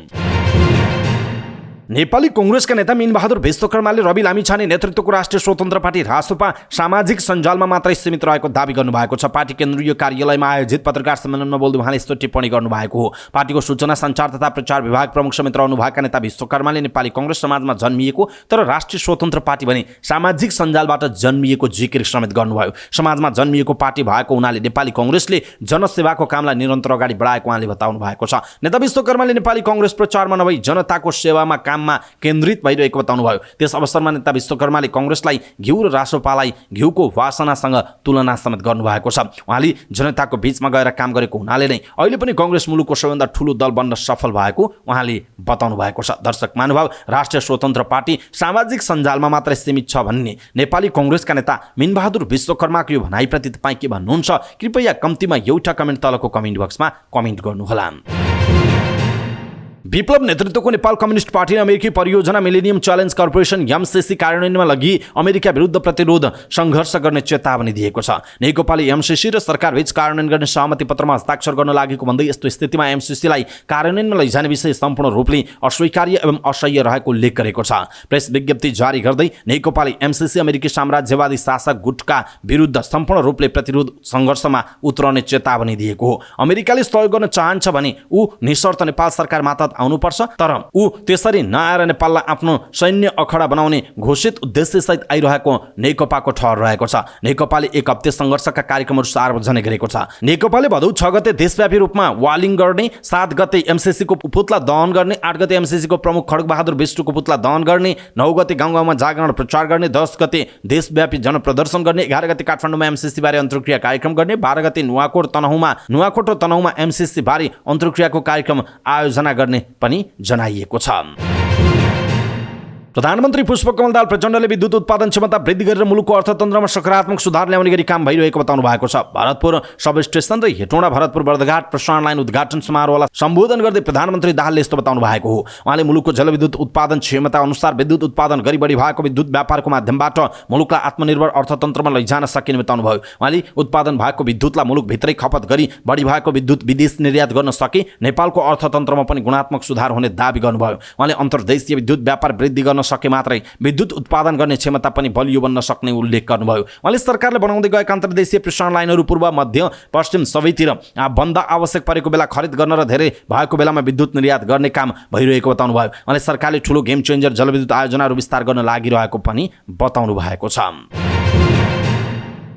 नेपाली कांग्रेसका नेता मीनबहादुर विश्वकर्माले रवि लामिछाने नेतृत्वको राष्ट्रिय स्वतन्त्र पार्टी रासोपा सामाजिक सञ्जालमा मात्रै सीमित रहेको दावी गर्नुभएको छ। पार्टी केन्द्रीय कार्यालयमा आयोजित पत्रकार सम्मेलनमा बोल्दै उहाँले यस्तो टिप्पणी गर्नुभएको हो। पार्टीको सूचना सञ्चार तथा प्रचार विभाग प्रमुख समेत रहनुभएका नेता विश्वकर्माले नेपाली कांग्रेस समाजमा जन्मिएको तर राष्ट्रिय स्वतन्त्र पार्टी भने सामाजिक सञ्जालबाट जन्मिएको जिकिर समेत गर्नुभयो। समाजमा जन्मिएको पार्टी भएको हुनाले नेपाली कांग्रेसले जनसेवाको कामलाई निरन्तर अगाडि बढाएको उहाँले बताउनु भएको छ। नेता विश्वकर्माले नेपाली कांग्रेस प्रचारमा नभई जनताको सेवामा काममा केन्द्रित भइरहेको बताउनु भयो। त्यस अवसरमा नेता विश्वकर्माले कांग्रेसलाई घिउ र रासोपालाई घिउको वासनासँग तुलना समेत गर्नुभएको छ। उहाँले जनताको बीचमा गएर काम गरेको हुनाले नै अहिले पनि कांग्रेस मुलुकको सबैभन्दा ठूलो दल बन्न सफल भएको उहाँले बताउनु भएको छ। दर्शक महानुभाव, राष्ट्रिय स्वतन्त्र पार्टी सामाजिक सञ्जालमा मात्रै सीमित छ भन्ने नेपाली कांग्रेसका नेता मीनबहादुर विश्वकर्माको यो भनाइप्रति तपाईँ के भन्नुहुन्छ? कृपया कम्तीमा एउटा कमेन्ट तलको कमेन्ट बक्समा कमेन्ट गर्नुहोला। विप्लव नेतृत्वको नेपाल कम्युनिस्ट पार्टीले अमेरिकी परियोजना मिलेनियम च्यालेन्ज कर्पोरेसन एमसीसी कार्यान्वयनमा लगी अमेरिका विरुद्ध प्रतिरोध सङ्घर्ष गर्ने चेतावनी दिएको छ। नेकपाले एमसीसी र सरकारबीच कार्यान्वयन गर्ने सहमति पत्रमा हस्ताक्षर गर्न लागेको भन्दै यस्तो स्थितिमा एमसीसीलाई कार्यान्वयनमा लैजाने विषय सम्पूर्ण रूपले अस्वीकार्य एवं असह्य रहेको उल्लेख गरेको छ। प्रेस विज्ञप्ति जारी गर्दै नेकपाले एमसीसी अमेरिकी साम्राज्यवादी शासक गुटका विरुद्ध सम्पूर्ण रूपले प्रतिरोध सङ्घर्षमा उत्रने चेतावनी दिएको हो। अमेरिकाले सहयोग गर्न चाहन्छ भने ऊ निशर्त नेपाल सरकार मातहत आउनुपर्छ, तर ऊ त्यसरी नआएर नेपाललाई आफ्नो सैन्य अखडा बनाउने घोषित उद्देश्यसहित आइरहेको नेकपाको ठहर रहेको छ। नेकपाले एक हप्ते सङ्घर्षका कार्यक्रमहरू सार्वजनिक गरेको छ। नेकपाले भदौ 6 गते देशव्यापी रूपमा वालिङ गर्ने, 7 गते एमसीसीको पुतला दहन गर्ने, 8 गते एमसीसीको प्रमुख खड्गबहादुर विष्टुको पुतला दहन गर्ने, 9 गते गाउँ गाउँमा जागरण प्रचार गर्ने, 10 गते देशव्यापी जनप्रदर्शन गर्ने, 11 गते काठमाडौँमा एमसीसी बारे अन्तर्क्रिया कार्यक्रम गर्ने, 12 गते नुवाकोट र तनहुँमा एमसीसी बारे अन्तर्क्रियाको कार्यक्रम आयोजना गर्ने पनि जनाइएको छ। प्रधानमन्त्री पुष्पकमल दाहाल प्रचण्डले विद्युत उत्पादन क्षमता वृद्धि गरेर मुलुकको अर्थतन्त्रमा सकारात्मक सुधार ल्याउने गरी काम भइरहेको बताउनु भएको छ। भरतपुर सब स्टेसन र हेटौँडा भरतपुर बर्दघाट प्रसारण लाइन उद्घाटन समारोहलाई सम्बोधन गर्दै प्रधानमन्त्री दाहालले यस्तो बताउनु भएको हो। उहाँले मुलुकको जलविद्युत उत्पादन क्षमता अनुसार विद्युत उत्पादन गरी बढी भएको विद्युत व्यापारको माध्यमबाट मुलुकलाई आत्मनिर्भर अर्थतन्त्रमा लैजान सकिने बताउनु भयो। उहाँले उत्पादन भएको विद्युतलाई मुलुकभित्रै खपत गरी बढी भएको विद्युत विदेश निर्यात गर्न सके नेपालको अर्थतन्त्रमा पनि गुणात्मक सुधार हुने दाबी गर्नुभयो। उहाँले अन्तर्देशीय विद्युत व्यापार वृद्धि गर्न सके मात्रै विद्युत उत्पादन गर्ने क्षमता पनि बलियो बन्न सक्ने उल्लेख गर्नुभयो। उहाँले सरकारले बनाउँदै गएका अन्तर्देशीय प्रसारण लाइनहरू पूर्व, मध्य, पश्चिम सबैतिर भन्दा आवश्यक परेको बेला खरिद गर्न र धेरै भएको बेलामा विद्युत निर्यात गर्ने काम भइरहेको बताउनु भयो। उहाँले सरकारले ठूलो गेम चेन्जर जलविद्युत आयोजनाहरू विस्तार गर्न लागिरहेको पनि बताउनु भएको छ।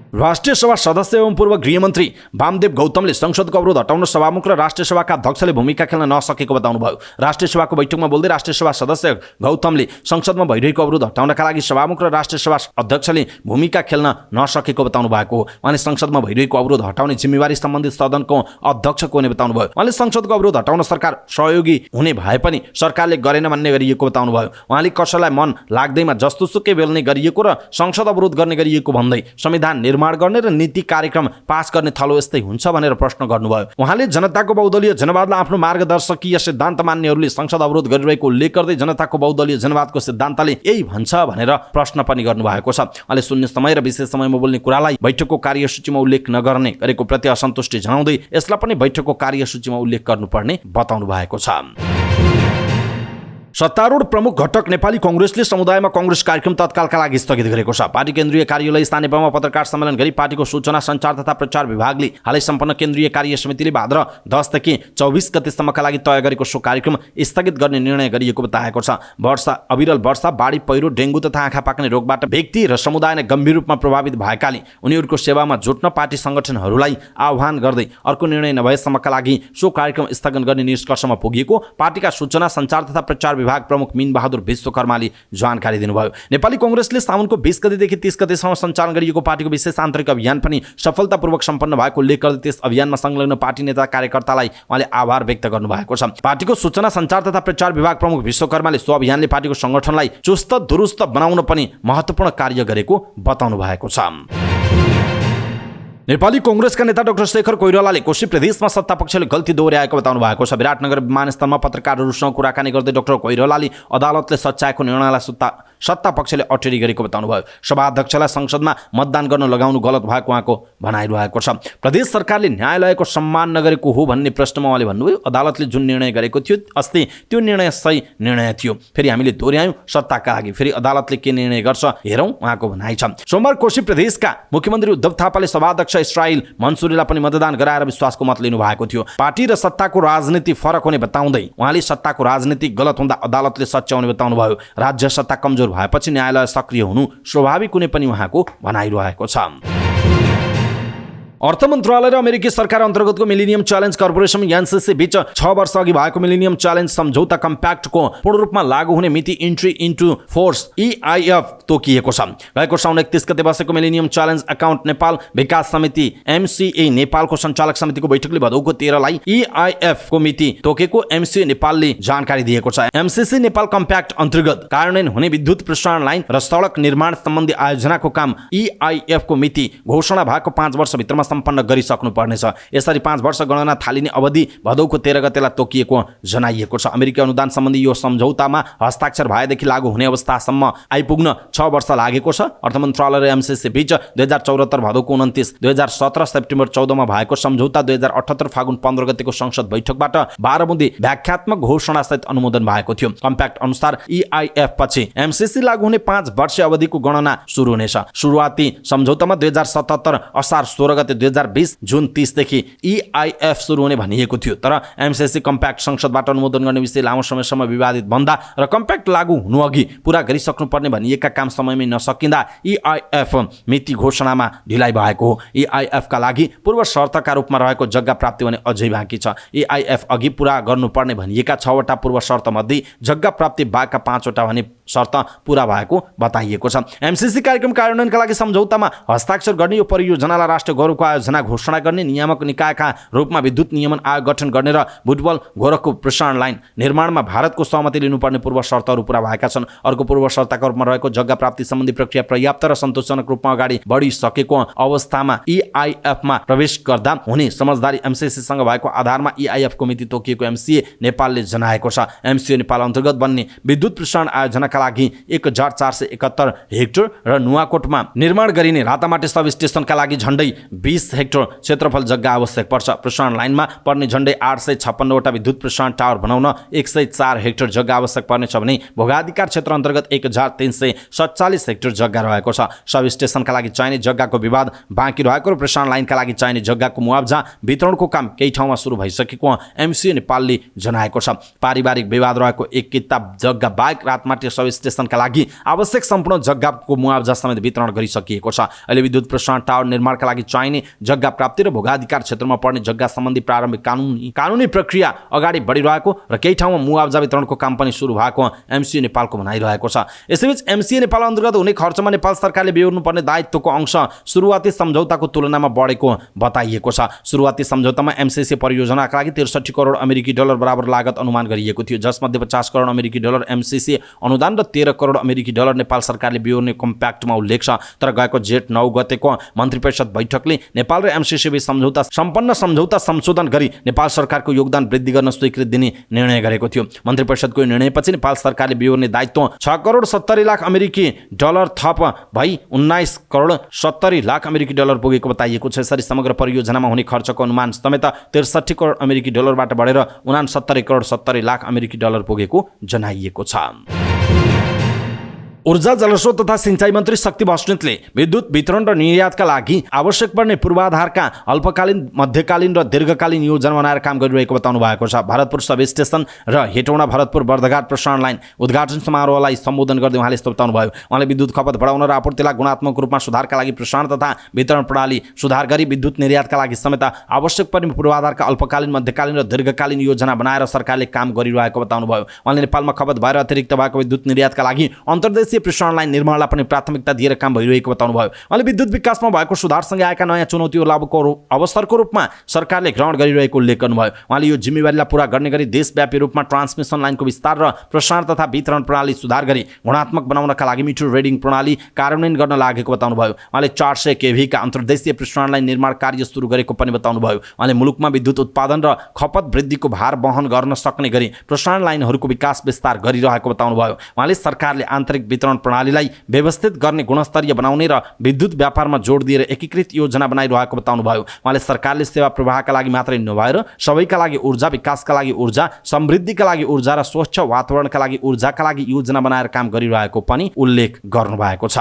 राष्ट्रिय सभा सदस्य एवं पूर्व गृहमन्त्री वामदेव गौतमले संसदको अवरोध हटाउन सभामुख र राष्ट्रिय सभाका अध्यक्षले भूमिका खेल्न नसकेको बताउनुभयो। राष्ट्रिय सभाको बैठकमा बोल्दै राष्ट्रिय सभा सदस्य गौतमले संसदमा भइरहेको अवरोध हटाउनका लागि सभामुख र राष्ट्रिय सभा अध्यक्षले भूमिका खेल्न नसकेको बताउनु भएको हो। उहाँले संसदमा भइरहेको अवरोध हटाउने जिम्मेवारी सम्बन्धित सदनको अध्यक्षको हुने बताउनुभयो। उहाँले संसदको अवरोध हटाउन सरकार सहयोगी हुने भए पनि सरकारले गरेन भन्ने गरिएको बताउनु भयो। उहाँले कसैलाई मन लाग्दैमा जस्तोसुकै बेल्ने गरिएको र संसद अवरोध गर्ने गरिएको भन्दै संविधान निर्माण गर्ने र नीति कार्यक्रम पास गर्ने थलो यस्तै हुन्छ भनेर प्रश्न गर्नुभयो। उहाँले जनताको बहुदलीय जनवादलाई आफ्नो मार्गदर्शकीय सिद्धान्त मान्नेहरूले संसद अवरोध गरिरहेको उल्लेख गर्दै जनताको बहुदलीय जनवादको सिद्धान्तले यही भन्छ भनेर प्रश्न पनि गर्नुभएको छ। उहाँले शून्य समय र विशेष समयमा बोल्ने कुरालाई बैठकको कार्यसूचीमा उल्लेख नगर्ने गरेको प्रति असन्तुष्टि जनाउँदै यसलाई पनि बैठकको कार्यसूचीमा उल्लेख गर्नुपर्ने बताउनु भएको छ। सत्तारूढ प्रमुख घटक नेपाली कांग्रेसले समुदायमा कांग्रेस कार्यक्रम तत्कालका लागि स्थगित गरेको छ। पार्टी केन्द्रीय कार्यालय स्थानीयमा पत्रकार सम्मेलन गरी पार्टीको सूचना सञ्चार तथा प्रचार विभागले हालै सम्पन्न केन्द्रीय कार्य समितिले भाद्र 10 देखि 24 गतेसम्मका लागि तय गरेको सो कार्यक्रम स्थगित गर्ने निर्णय गरिएको बताएको छ। अविरल वर्षा, बाढी, पहिरो, डेङ्गु तथा आँखा पाक्ने रोगबाट व्यक्ति र समुदाय नै गम्भीर रूपमा प्रभावित भएकाले उनीहरूको सेवामा जुट्न पार्टी सङ्गठनहरूलाई आह्वान गर्दै अर्को निर्णय नभएसम्मका लागि सो कार्यक्रम स्थगन गर्ने निष्कर्षमा पुगिएको पार्टीका सूचना सञ्चार तथा प्रचार विभाग प्रमुख मीन बहादुर विश्वकर्माले जानकारी दिनुभयो। नेपाली कांग्रेसले साउनको 20 गतेदेखि 30 गतेसम्म सञ्चालन गरिएको पार्टीको विशेष आन्तरिक अभियान पनि सफलतापूर्वक सम्पन्न भएको उल्लेख गर्दै त्यस अभियानमा संलग्न पार्टी नेता कार्यकर्तालाई उहाँले आभार व्यक्त गर्नुभएको छ। पार्टीको सूचना सञ्चार तथा प्रचार विभाग प्रमुख विश्वकर्माले सो अभियानले पार्टीको संगठनलाई चुस्त दुरुस्त बनाउन पनि महत्त्वपूर्ण कार्य गरेको बताउनु भएको छ। नेपाली कांग्रेसका नेता डाक्टर शेखर कोइरालाले कोशी प्रदेशमा सत्तापक्षले गल्ती दोहोर्याएको बताउनु भएको छ। विराटनगर विमानस्थलमा पत्रकारहरूसँग कुराकानी गर्दै डाक्टर कोइरालाले अदालतले सच्याएको निर्णयलाई सत्तापक्षले अटेरी गरेको बताउनु भयो। सभाध्यक्षलाई संसदमा मतदान गर्न लगाउनु गलत भएको उहाँको भनाइरहेको छ। प्रदेश सरकारले न्यायालयको सम्मान नगरेको हो भन्ने प्रश्नमा उहाँले भन्नुभयो, अदालतले जुन निर्णय गरेको थियो अस्ति त्यो निर्णय सही निर्णय थियो। फेरि हामीले दोहोर्यायौँ सत्ताका लागि, फेरि अदालतले के निर्णय गर्छ हेरौँ, उहाँको भनाइ छ। सोमबार कोशी प्रदेशका मुख्यमन्त्री उद्धव थापाले सभाध्यक्ष इस्राइल मन्सुरीलाई पनि मतदान गराएर विश्वासको मत लिनु भएको थियो। पार्टी र सत्ताको राजनीति फरक हुने बताउँदै उहाँले सत्ताको राजनीति गलत हुँदा अदालतले सच्याउने बताउनु भयो। राज्य सत्ता कमजोर भएपछि न्यायालय सक्रिय हुनु स्वाभाविक हुने पनि उहाँको भनाइरहेको छ। अर्थ मन्त्रालय र अमेरिकी सरकार अन्तर्गतको मिलेनियम च्यालेन्ज कर्पोरेसन एनसीसी बीच 6 वर्ष अघि भएको मिलेनियम च्यालेन्ज सम्झौता कम्प्याक्टको पूर्ण रूपमा लागू हुने मिति इन्ट्री इन्टु फोर्स EIF तोकिएको छ। गएको साउन 31 गते बसेको मिलेनियम च्यालेन्ज अकाउन्ट नेपाल विकास समिति MCA नेपालको सञ्चालक समितिको बैठकले भदौको 13 लाई EIF को मिति तोकेको MCA नेपालले जानकारी दिएको छ। MCC नेपाल कम्प्याक्ट अन्तर्गत कार्यान्वयन हुने विद्युत प्रसारण लाइन र सडक निर्माण सम्बन्धी आयोजनाको काम EIF को मिति घोषणा भएको 5 वर्षभित्रमा सम्पन्न गरिसक्नु पर्नेछ। यसरी 5 वर्ष गणना थालिने अवधि भदौको 13 गतेलाई तोकिएको जनाइएको छ। अमेरिकी अनुदान सम्बन्धी यो सम्झौतामा हस्ताक्षर भएदेखि लागू हुने अवस्थासम्म आइपुग्न 6 वर्ष लागेको छ। अर्थ मन्त्रालय र MCC बीच 2074 भदौको 29, 2017 सेप्टेम्बर 14 मा भएको सम्झौता 2078 फागुन 15 गतेको संसद बैठकबाट 12 बुँदे व्याख्यात्मक घोषणा सहित अनुमोदन भएको थियो। कम्प्याक्ट अनुसार EIF पछि MCC लागू हुने 5 वर्ष अवधिको गणना सुरु हुनेछ। सुरुवाती सम्झौतामा 2077 असार 16 गते 2020 जुन 30 देखि EIF सुरु हुने भनिएको थियो। तर MCC कम्प्याक्ट संसदबाट अनुमोदन गर्ने विषय लामो समयसम्म विवादित बन्दा र कम्प्याक्ट लागू हुनु अघि पूरा गरिसक्नुपर्ने भनिएका काम समयमै नसकिँदा EIF मिति घोषणामा ढिलाइ भएको हो। EIF का लागि पूर्व शर्तका रूपमा रहेको जग्गा प्राप्ति भने अझै बाँकी छ। EIF अघि पूरा गर्नुपर्ने भनिएका 6 वटा पूर्व शर्त मध्ये जग्गा प्राप्ति बाहेकका 5 वटा भने शर्त पूरा भएको बताइएको छ। MCC कार्यक्रम कार्यान्वयनका लागि सम्झौतामा हस्ताक्षर गर्ने यो परियोजनालाई राष्ट्रिय गौरवको आयोजना घोषणा गर्ने, नियामक निकायका रूपमा विद्युत नियमन आयोग गठन गर्ने र बुटवल गोरखको प्रसारण लाइन निर्माणमा भारतको सहमति लिनुपर्ने पूर्व शर्तहरू पूरा भएका छन्। अर्को पूर्व शर्तका रूपमा रहेको जग्गा प्राप्ति सम्बन्धी प्रक्रिया पर्याप्त र सन्तोषजनक रूपमा अगाडि बढिसकेको अवस्थामा EIF मा प्रवेश गर्दा हुने समझदारी MCC सँग भएको आधारमा EIF को मिति तोकिएको MCA नेपालले जनाएको छ। MCA नेपाल अन्तर्गत बन्ने विद्युत प्रसारण आयोजनाका लागि 1471 हेक्टर र नुवाकोटमा निर्माण गरिने रातामाटी सब स्टेशनका लागि झण्डै 20 हेक्टर क्षेत्रफल जग्गा आवश्यक पर्छ। प्रसारण लाइनमा पर्ने झण्डै 856 वटा विद्युत प्रसारण टावर बनाउन 104 हेक्टर जग्गा आवश्यक पर्नेछ भने भोगाधिकार क्षेत्र अन्तर्गत 1347 हेक्टर जग्गा रहेको छ। सब स्टेशनका लागि चाहिने जग्गाको विवाद बाँकी रहेको र प्रसारण लाइनका लागि चाहिने जग्गाको मुआब्जा वितरणको काम केही ठाउँमा सुरु भइसकेको MCA नेपालले जनाएको छ। पारिवारिक विवाद रहेको एक किताब जग्गा बाहेक रातमाटी सब स्टेशनका लागि आवश्यक सम्पूर्ण जग्गाको मुआब्जा समेत वितरण गरिसकिएको छ। अहिले विद्युत प्रसारण टावर निर्माणका लागि चाहिने जग्गा प्राप्ति र भोगाधिकार क्षेत्रमा पर्ने जग्गा सम्बन्धी प्रारम्भिक कानुनी प्रक्रिया अगाडि बढिरहेको र केही ठाउँमा मुआब्जा वितरणको काम पनि सुरु भएको MCA नेपालको भनाइरहेको छ। यसैबीच MCA नेपाल अन्तर्गत हुने खर्चमा नेपाल सरकारले बेहोर्नुपर्ने दायित्वको अंश सुरुवाती सम्झौताको तुलनामा बढेको बताइएको छ। सुरुवाती सम्झौतामा MCC परियोजनाका लागि 63 करोड अमेरिकी डलर बराबर लागत अनुमान गरिएको थियो, जसमध्ये 50 करोड अमेरिकी डलर MCC अनुदान र 13 करोड अमेरिकी डलर नेपाल सरकारले बेहोर्ने कम्प्याक्टमा उल्लेख छ। तर गएको जेठ 9 गतेको मन्त्री परिषद बैठकले नेपाल र MCC बीच सम्झौता संशोधन गरी नेपाल सरकारको योगदान वृद्धि गर्न स्वीकृति दिने निर्णय गरेको थियो। मन्त्री परिषदको निर्णयपछि नेपाल सरकारले बेहोर्ने दायित्व 6 करोड 70 लाख अमेरिकी डलर थप भई 19 करोड 70 लाख अमेरिकी डलर पुगेको बताइएको छ। यसरी समग्र परियोजनामा हुने खर्चको अनुमान समेत 63 करोड अमेरिकी डलरबाट बढेर 69 करोड 70 लाख अमेरिकी डलर पुगेको जनाइएको छ। ऊर्जा जलस्रोत तथा सिंचाई मन्त्री शक्ति बस्नेतले विद्युत वितरण र निर्यातका लागि आवश्यक पर्ने पूर्वाधारका अल्पकालीन, मध्यकालीन र दीर्घकालीन योजना बनाएर काम गरिरहेको बताउनु भएको छ। भरतपुर सब स्टेशन र हेटौँडा भरतपुर बर्दघाट प्रसारण लाइन उद्घाटन समारोहलाई सम्बोधन गर्दै उहाँले यस्तो बताउनु भयो। उहाँले विद्युत खपत बढाउन र आपूर्तिलाई गुणात्मक रूपमा सुधारका लागि प्रसारण तथा वितरण प्रणाली सुधार गरी विद्युत निर्यातका लागि समेत आवश्यक पर्ने पूर्वाधारका अल्पकालीन, मध्यकालीन र दीर्घकालीन योजना बनाएर सरकारले काम गरिरहेको बताउनु भयो। उहाँले नेपालमा खपत भएर अतिरिक्त भएको विद्युत निर्यातका लागि अन्तर्देशीय प्रसारण लाइन निर्माणलाई पनि प्राथमिकता दिएर काम भइरहेको बताउनु भयो। उहाँले विद्युत विकासमा भएको सुधारसँगै आएका नयाँ चुनौतीहरूको अवसरको रूपमा सरकारले ग्रहण गरिरहेको उल्लेख गर्नुभयो। उहाँले यो जिम्मेवारीलाई पूरा गर्ने गरी देशव्यापी रूपमा ट्रान्समिसन लाइनको विस्तार र प्रसारण तथा वितरण प्रणाली सुधार गरी गुणात्मक बनाउनका लागि मिटर रिडिङ प्रणाली कार्यान्वयन गर्न लागेको बताउनु भयो। उहाँले 400 kV का अन्तर्देशीय प्रसारण लाइन निर्माण कार्य सुरु गरेको पनि बताउनु भयो। उहाँले मुलुकमा विद्युत उत्पादन र खपत वृद्धिको भार वहन गर्न सक्ने गरी प्रसारण लाइनहरूको विकास विस्तार गरिरहेको बताउनु भयो। उहाँले सरकारले आन्तरिक वितरण प्रणालीलाई व्यवस्थित गर्ने, गुणस्तरीय बनाउने र विद्युत व्यापारमा जोड दिएर एकीकृत योजना बनाइरहेको बताउनु भयो। उहाँले सरकारले सेवा प्रवाहका लागि मात्रै नभएर सबैका लागि ऊर्जा, विकासका लागि ऊर्जा, समृद्धिका लागि ऊर्जा र स्वच्छ वातावरणका लागि ऊर्जाका लागि योजना बनाएर काम गरिरहेको पनि उल्लेख गर्नुभएको छ।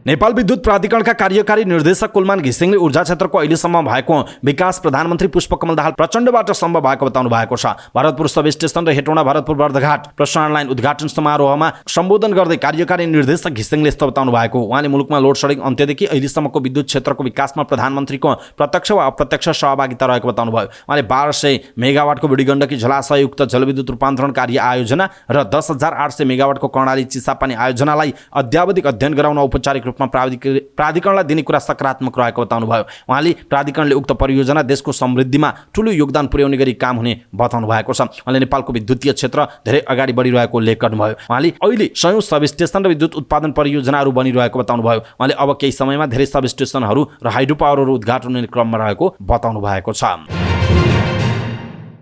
नेपाल विद्युत प्राधिकरणका कार्यकारी निर्देशक कुलमान घिसिङले ऊर्जा क्षेत्रको अहिलेसम्म भएको विकास प्रधानमन्त्री पुष्पकमल दाहाल प्रचण्डबाट सम्भव भएको बताउनु भएको छ। भरतपुर सब स्टेशन र हेटौँडा भरतपुर बर्दघाट प्रसारण लाइन उद्घाटन समारोहमा सम्बोधन गर्दै कार्यकारी निर्देशक घिसिङले यस्तो बताउनु भएको। उहाँले मुलुकमा लोड सेडिङ अन्त्यदेखि अहिलेसम्मको विद्युत क्षेत्रको विकासमा प्रधानमन्त्रीको प्रत्यक्ष वा अप्रत्यक्ष सहभागिता रहेको बताउनु भयो। उहाँले 1200 मेगावाटको बुढीगण्डकी जलाशययुक्त जलविद्युत रूपान्तरण कार्य आयोजना र 10,800 मेगावाटको कर्णाली चिसापानी आयोजनालाई अद्यावधिक अध्ययन गराउन औपचारिक रूपमा प्राधिकरणलाई दिने कुरा सकारात्मक रहेको बताउनु भयो। उहाँले प्राधिकरणले उक्त परियोजना देशको समृद्धिमा ठूलो योगदान पुर्याउने गरी काम हुने बताउनु भएको छ। उहाँले नेपालको विद्युतीय क्षेत्र धेरै अगाडि बढिरहेको उल्लेख गर्नुभयो। उहाँले अहिले 100 सब स्टेशन र विद्युत उत्पादन परियोजनाहरू बनिरहेको बताउनु भयो। उहाँले अब केही समयमा धेरै सब स्टेशनहरू र हाइड्रो पावरहरू उद्घाटन हुने क्रममा रहेको बताउनु भएको छ।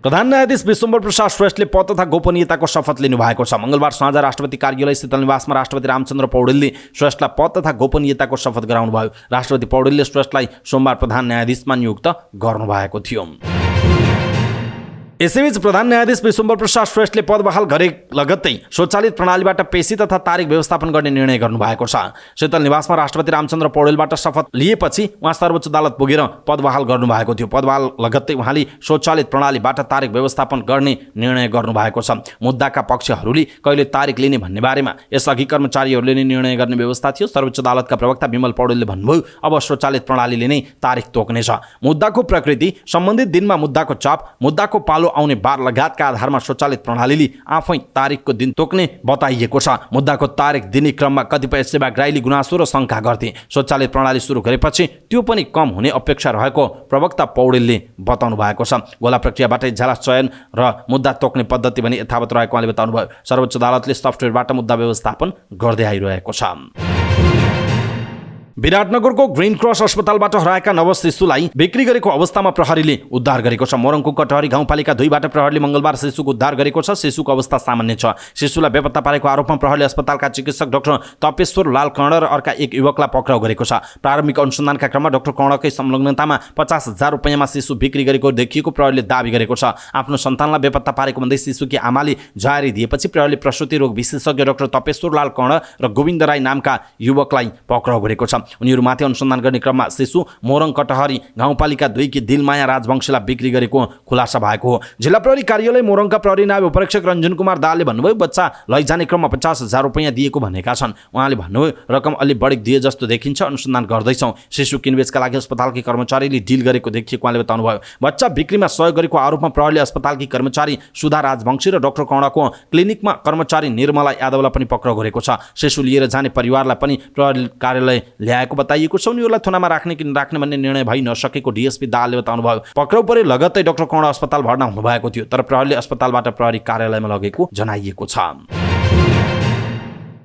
प्रधान न्यायाधीश विश्वम्भर प्रसाद श्रेष्ठले पद तथा गोपनीयताको शपथ लिनुभएको छ। मंगलबार साँझ राष्ट्रपति कार्यालय शीतल निवासमा राष्ट्रपति रामचन्द्र पौडेलले श्रेष्ठलाई पद तथा गोपनीयताको शपथ गराउनु भयो। राष्ट्रपति पौडेलले श्रेष्ठलाई सोमबार प्रधान न्यायाधीशमा नियुक्त गर्नुभएको थियो। यसैबीच प्रधान न्यायाधीश विश्वम्भर प्रसाद श्रेष्ठले पद बहाल गरे लगत्तै स्वचालित प्रणालीबाट पेशी तथा तारिख व्यवस्थापन गर्ने निर्णय गर्नुभएको छ। शीतल निवासमा राष्ट्रपति रामचन्द्र पौडेलबाट शपथ लिएपछि उहाँ सर्वोच्च अदालत पुगेर पद बहाल गर्नुभएको थियो। पद बहाल लगत्तै उहाँले स्वचालित प्रणालीबाट तारिख व्यवस्थापन गर्ने निर्णय गर्नुभएको छ। मुद्दाका पक्षहरूले कहिले तारिख लिने भन्ने बारेमा यसअघि कर्मचारीहरूले नै निर्णय गर्ने व्यवस्था थियो। सर्वोच्च अदालतका प्रवक्ता विमल पौडेलले भन्नुभयो, अब स्वचालित प्रणालीले नै तारिख तोक्नेछ। मुद्दाको प्रकृति, सम्बन्धित दिनमा मुद्दाको चाप, मुद्दाको पालो आउने बार लगायतका आधारमा स्वचालित प्रणालीले आफै तारिखको दिन तोक्ने बताइएको छ। मुद्दाको तारिख दिने क्रममा कतिपय सेवाग्राहीले गुनासो र शङ्का गर्थे। स्वचालित प्रणाली सुरु गरेपछि त्यो पनि कम हुने अपेक्षा रहेको प्रवक्ता पौडेलले बताउनु भएको छ। गोला प्रक्रियाबाट इजलास चयन र मुद्दा तोक्ने पद्धति पनि यथावत रहेको उहाँले बताउनुभयो। सर्वोच्च अदालतले सफ्टवेयरबाट मुद्दा व्यवस्थापन गर्दै आइरहेको छ। विराटनगरको ग्रीन क्रस अस्पतालबाट हराएका नव शिशुलाई बिक्री गरेको अवस्थामा प्रहरीले उद्धार गरेको छ। मोरङको कटहरी गाउँपालिका 2बाट प्रहरीले मंगलबार शिशुको उद्धार गरेको छ। शिशुको अवस्था सामान्य छ। शिशुलाई बेपत्ता पारेको आरोपमा प्रहरीले अस्पतालका चिकित्सक डाक्टर तपेश्वर लाल कर्ण र अर्का एक युवकलाई पक्राउ गरेको छ। प्रारम्भिक अनुसन्धानका क्रममा डाक्टर कर्णकै संलग्नतामा 50,000 रुपैयाँमा शिशु बिक्री गरेको देखिएको प्रहरीले दावी गरेको छ। आफ्नो सन्तानलाई बेपत्ता पारेको भन्दै शिशुकी आमाले जाहेरी दिएपछि प्रहरीले प्रसुति रोग विशेषज्ञ डाक्टर तपेश्वर लाल कर्ण र गोविन्द राई नामका युवकलाई पक्राउ गरेको छ। उनीहरूमाथि अनुसन्धान गर्ने क्रममा शिशु मोरङ कटहरी गाउँपालिका 2 की दिलमाया राजवंशीलाई बिक्री गरेको खुलासा भएको हो। जिल्ला प्रहरी कार्यालय मोरङका प्रहरी नायब उपरीक्षक रञ्जन कुमार दाहालले भन्नुभयो, बच्चा लैजाने क्रममा 50,000 रुपैयाँ दिएको भनेका छन्। उहाँले भन्नुभयो, रकम अलि बढी दिए जस्तो देखिन्छ, अनुसन्धान गर्दैछौँ। शिशु किनबेचका लागि अस्पतालकी कर्मचारीले डिल गरेको देखिएको उहाँले बताउनुभयो। बच्चा बिक्रीमा सहयोग गरेको आरोपमा प्रहरीले अस्पतालकी कर्मचारी सुधा राजवंशी र डाक्टर कर्णको क्लिनिकमा कर्मचारी निर्मला यादवलाई पनि पक्राउ गरेको छ। शिशु लिएर जाने परिवारलाई पनि प्रहरी कार्यालय ल्याएको बताइएको छ। उनीहरूलाई थुनामा राख्ने कि नराख्ने भन्ने निर्णय भइ नसकेको डीएसपी दाहालले बताउनुभयो। पक्राउ परे लगत्तै डाक्टर कर्ण अस्पताल भर्ना हुनुभएको थियो, तर प्रहरीले अस्पतालबाट प्रहरी कार्यालयमा लगेको जनाइएको छ।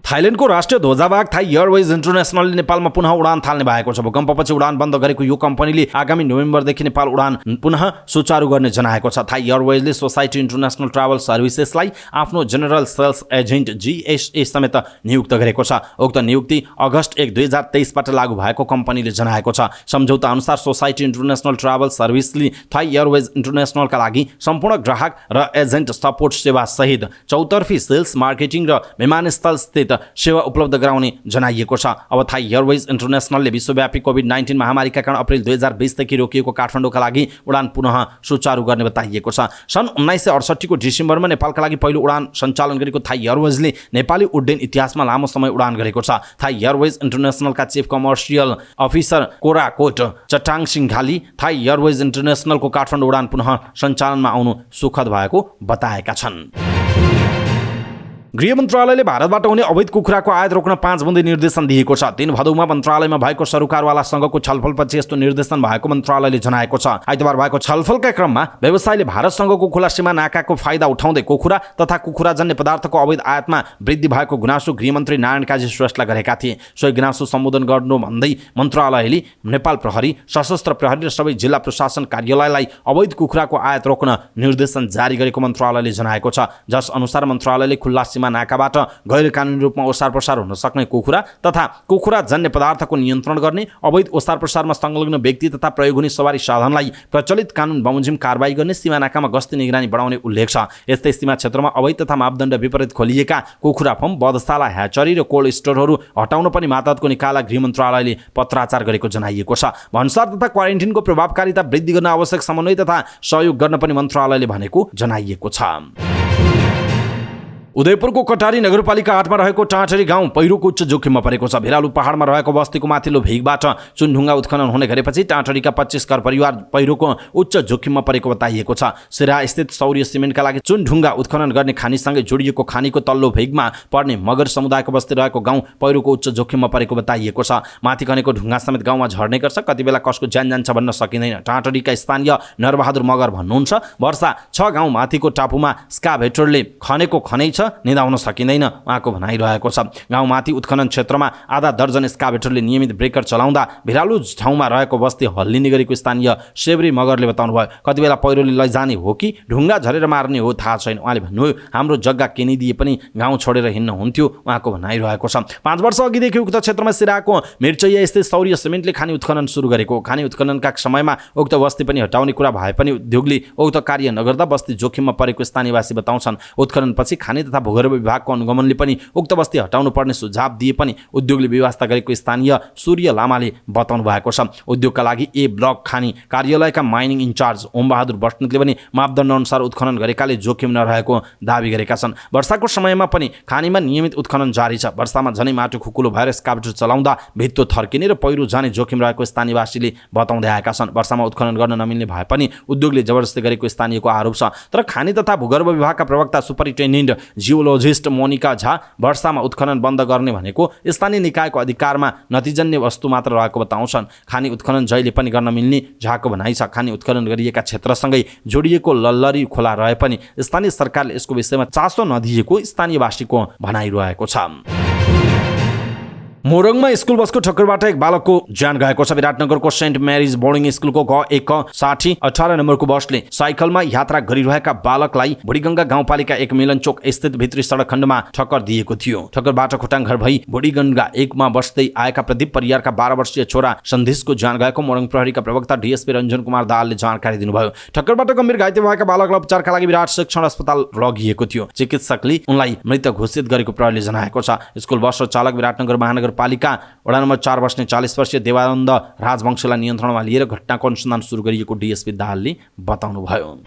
थाइल्यान्डको राष्ट्रिय ध्वजावाहक थाई एयरवेज इन्टरनेसनलले नेपालमा पुनः उडान थाल्ने भएको छ। भूकम्पपछि उडान बन्द गरेको यो कम्पनीले आगामी नोभेम्बरदेखि नेपाल उडान पुनः सुचारू गर्ने जनाएको छ। थाई एयरवेजले सोसाइटी इन्टरनेसनल ट्राभल सर्भिसेसलाई आफ्नो जनरल सेल्स एजेन्ट जीएसए समेत नियुक्त गरेको छ। उक्त नियुक्ति अगस्त 1, 2023बाट लागू भएको कम्पनीले जनाएको छ। सम्झौता अनुसार सोसाइटी इन्टरनेसनल ट्राभल सर्भिसले थाई एयरवेज इन्टरनेसनलका लागि सम्पूर्ण ग्राहक र एजेन्ट सपोर्ट सेवा सहित चौतर्फी सेल्स, मार्केटिङ र विमानस्थल स्थित सेवा उपलब्ध गराउने जनाइएको छ। अब थाई एयरवेज इन्टरनेसनलले विश्वव्यापी कोभिड-19 महामारीका कारण अप्रिल 2020 देखि रोकिएको काठमाडौँका लागि उडान पुनः सुचारू गर्ने बताइएको छ। सन् 1968 को डिसेम्बरमा नेपालका लागि पहिलो उडान सञ्चालन गरेको थाई एयरवेजले नेपाली उड्डयन इतिहासमा लामो समय उडान गरेको छ। थाई एयरवेज इन्टरनेसनलका चिफ कमर्सियल अफिसर कोराकोट चट्टाङ सिंघाली थाई एयरवेज इन्टरनेसनलको काठमाडौँ उडान पुनः सञ्चालनमा आउनु सुखद भएको बताएका छन्। गृह मन्त्रालयले भारतबाट हुने अवैध कुखुराको आयात रोक्न 5 बुँदे निर्देशन दिएको छ। 3 भदौमा मन्त्रालयमा भएको सरोकारवालासँगको छलफलपछि यस्तो निर्देशन भएको मन्त्रालयले जनाएको छ। आइतबार भएको छलफलका क्रममा व्यवसायीले भारतसँगको खुला सीमा नाकाको फाइदा उठाउँदै कुखुरा तथा कुखुराजन्य पदार्थको अवैध आयातमा वृद्धि भएको गुनासो गृहमन्त्री नारायण काजी श्रेष्ठलाई गरेका थिए। सोही गुनासो सम्बोधन गर्नु भन्दै मन्त्रालयले नेपाल प्रहरी, सशस्त्र प्रहरी र सबै जिल्ला प्रशासन कार्यालयलाई अवैध कुखुराको आयात रोक्न निर्देशन जारी गरेको मन्त्रालयले जनाएको छ। जस अनुसार मन्त्रालयले खुल्ला नाकाबाट गैर कानुनी रूपमा ओसार प्रसार हुन सक्ने कुखुरा तथा कुखुरा जन्य पदार्थको नियन्त्रण गर्ने, अवैध ओसार प्रसारमा संलग्न व्यक्ति तथा प्रयोग हुने सवारी साधनलाई प्रचलित कानुन बमोजिम कारबाही गर्ने, सीमा नाकामा गस्ती निगरानी बढाउने उल्लेख छ। यस्तै सीमा क्षेत्रमा अवैध तथा मापदण्ड विपरीत खोलिएका कुखुरा फर्म, बधशाला, ह्याचरी र कोल्ड स्टोरहरू हटाउन पनि मातहतको निकायलाई गृह मन्त्रालयले पत्राचार गरेको जनाइएको छ। भन्सार तथा क्वारेन्टिनको प्रभावकारिता वृद्धि गर्न आवश्यक समन्वय तथा सहयोग गर्न पनि मन्त्रालयले भनेको जनाइएको छ। उदयपुरको कटारी नगरपालिका 8मा रहेको टाँटरी गाउँ पहिरोको उच्च जोखिममा परेको छ। भिरालु पहाडमा रहेको बस्तीको माथिल्लो भेगबाट चुनढुङ्गा उत्खनन हुने गरेपछि टाँटरीका 25 घर परिवार पहिरोको उच्च जोखिममा परेको बताइएको छ। सिरा स्थित सौर्य सिमेन्टका लागि चुनढुङ्गा उत्खनन गर्ने खानीसँगै जोडिएको खानीको तल्लो भेगमा पर्ने मगर समुदायको बस्ती रहेको गाउँ पहिरोको उच्च जोखिममा परेको बताइएको छ। माथि खनेको ढुङ्गा समेत गाउँमा झर्ने गर्छ, कति बेला कसको ज्यान जान्छ भन्न सकिँदैन। टाँटरीका स्थानीय नरबहादुर मगर भन्नुहुन्छ, वर्षा 6 गाउँ माथिको टापुमा स्काभेटरले खनेको खनै छ, निदाउन सकिँदैन उहाँको भनाइरहेको छ। गाउँमाथि उत्खनन क्षेत्रमा आधा दर्जन एक्सकाभेटरले नियमित ब्रेकर चलाउँदा भिरालु ठाउँमा रहेको बस्ती हल्लिने गरेको स्थानीय सेब्री मगरले बताउनुभयो। कति बेला पहिरोले लैजाने हो कि ढुङ्गा झरेर मार्ने हो थाहा छैन। उहाँले भन्नुभयो हाम्रो जग्गा किनिदिए पनि गाउँ छोडेर हिँड्न हुन्थ्यो उहाँको भनाइरहेको छ। 5 वर्ष अघिदेखि उक्त क्षेत्रमा सिराको मिर्चैया स्थित सौर्य सिमेन्टले खानी उत्खनन सुरु गरेको। खानी उत्खननका समयमा उक्त बस्ती पनि हटाउने कुरा भए पनि उद्योगले उक्त कार्य नगर्दा बस्ती जोखिममा परेको स्थानीयवासी बताउँछन्। उत्खननपछि खानी तथा भूगर्भ विभागको अनुगमनले पनि उक्त बस्ती हटाउनु पर्ने सुझाव दिए पनि उद्योगले व्यवस्था गरेको स्थानीय सूर्य लामाले बताउनु भएको छ। उद्योगका लागि ए ब्लक खानी कार्यालयका माइनिङ इन्चार्ज ओमबहादुर बस्नेतले पनि मापदण्ड अनुसार उत्खनन गरेकाले जोखिम नरहेको दावी गरेका छन्। वर्षाको समयमा पनि खानीमा नियमित उत्खनन जारी छ। वर्षामा झनै माटो खुकुलो भएर एक्सकाभेटर चलाउँदा भित्तो थर्किने र पहिरो जाने जोखिम रहेको स्थानीयवासीले बताउँदै आएका छन्। वर्षामा उत्खनन गर्न नमिल्ने भए पनि उद्योगले जबरजस्ती गरेको स्थानीयको आरोप छ। तर खानी तथा भूगर्भ विभागका प्रवक्ता सुपरिन्टेन्डेन्ट जियोलोजिस्ट मोनिका झा वर्षामा उत्खनन बन्द गर्ने भनेको स्थानीय निकायको अधिकारमा नतिजन्य वस्तु मात्र रहेको बताउँछन्। खानी उत्खनन जहिले पनि गर्न मिल्ने झाको भनाइ छ। खानी उत्खनन गरिएका क्षेत्रसँगै जोडिएको लल्लरी खोला रहे पनि स्थानीय सरकारले यसको विषयमा चासो नदिएको स्थानीयवासीको भनाइरहेको छ। मोरङमा स्कुल बसको ठक्करबाट एक बालकको ज्यान गएको छ। विराटनगरको सेन्ट मेरिज बोर्डिङ स्कुलको ग 160-18 नम्बरको बसले साइकलमा यात्रा गरिरहेका बालकलाई बुढीगङ्गा गाउँपालिका 1 मिलनचोक स्थित भित्री सडक खण्डमा ठक्कर दिएको थियो। ठक्करबाट खोटाङघर भई बुढीगङ्गा 1 मा बस्दै आएका प्रदीप परियारका 12 वर्षीय छोरा सन्देशको ज्यान गएको मोरङ प्रहरीका प्रवक्ता डीएसपी रञ्जन कुमार दाहालले जानकारी दिनुभयो। ठक्करबाट गम्भीर घाइते भएका बालकलाई उपचारका लागि विराट शिक्षण अस्पताल लगिएको थियो। चिकित्सकले उनलाई मृत घोषित गरेको प्रहरीले जनाएको छ। स्कुल बस र चालक विराटनगर महानगर पालिका वडा नम्बर 4 बस्ने 40 वर्षीय देवानन्द राजवंशीलाई नियन्त्रणमा लिएर घटनाको अनुसन्धान सुरु गरिएको डीएसपी दाहालले बताउनुभयो।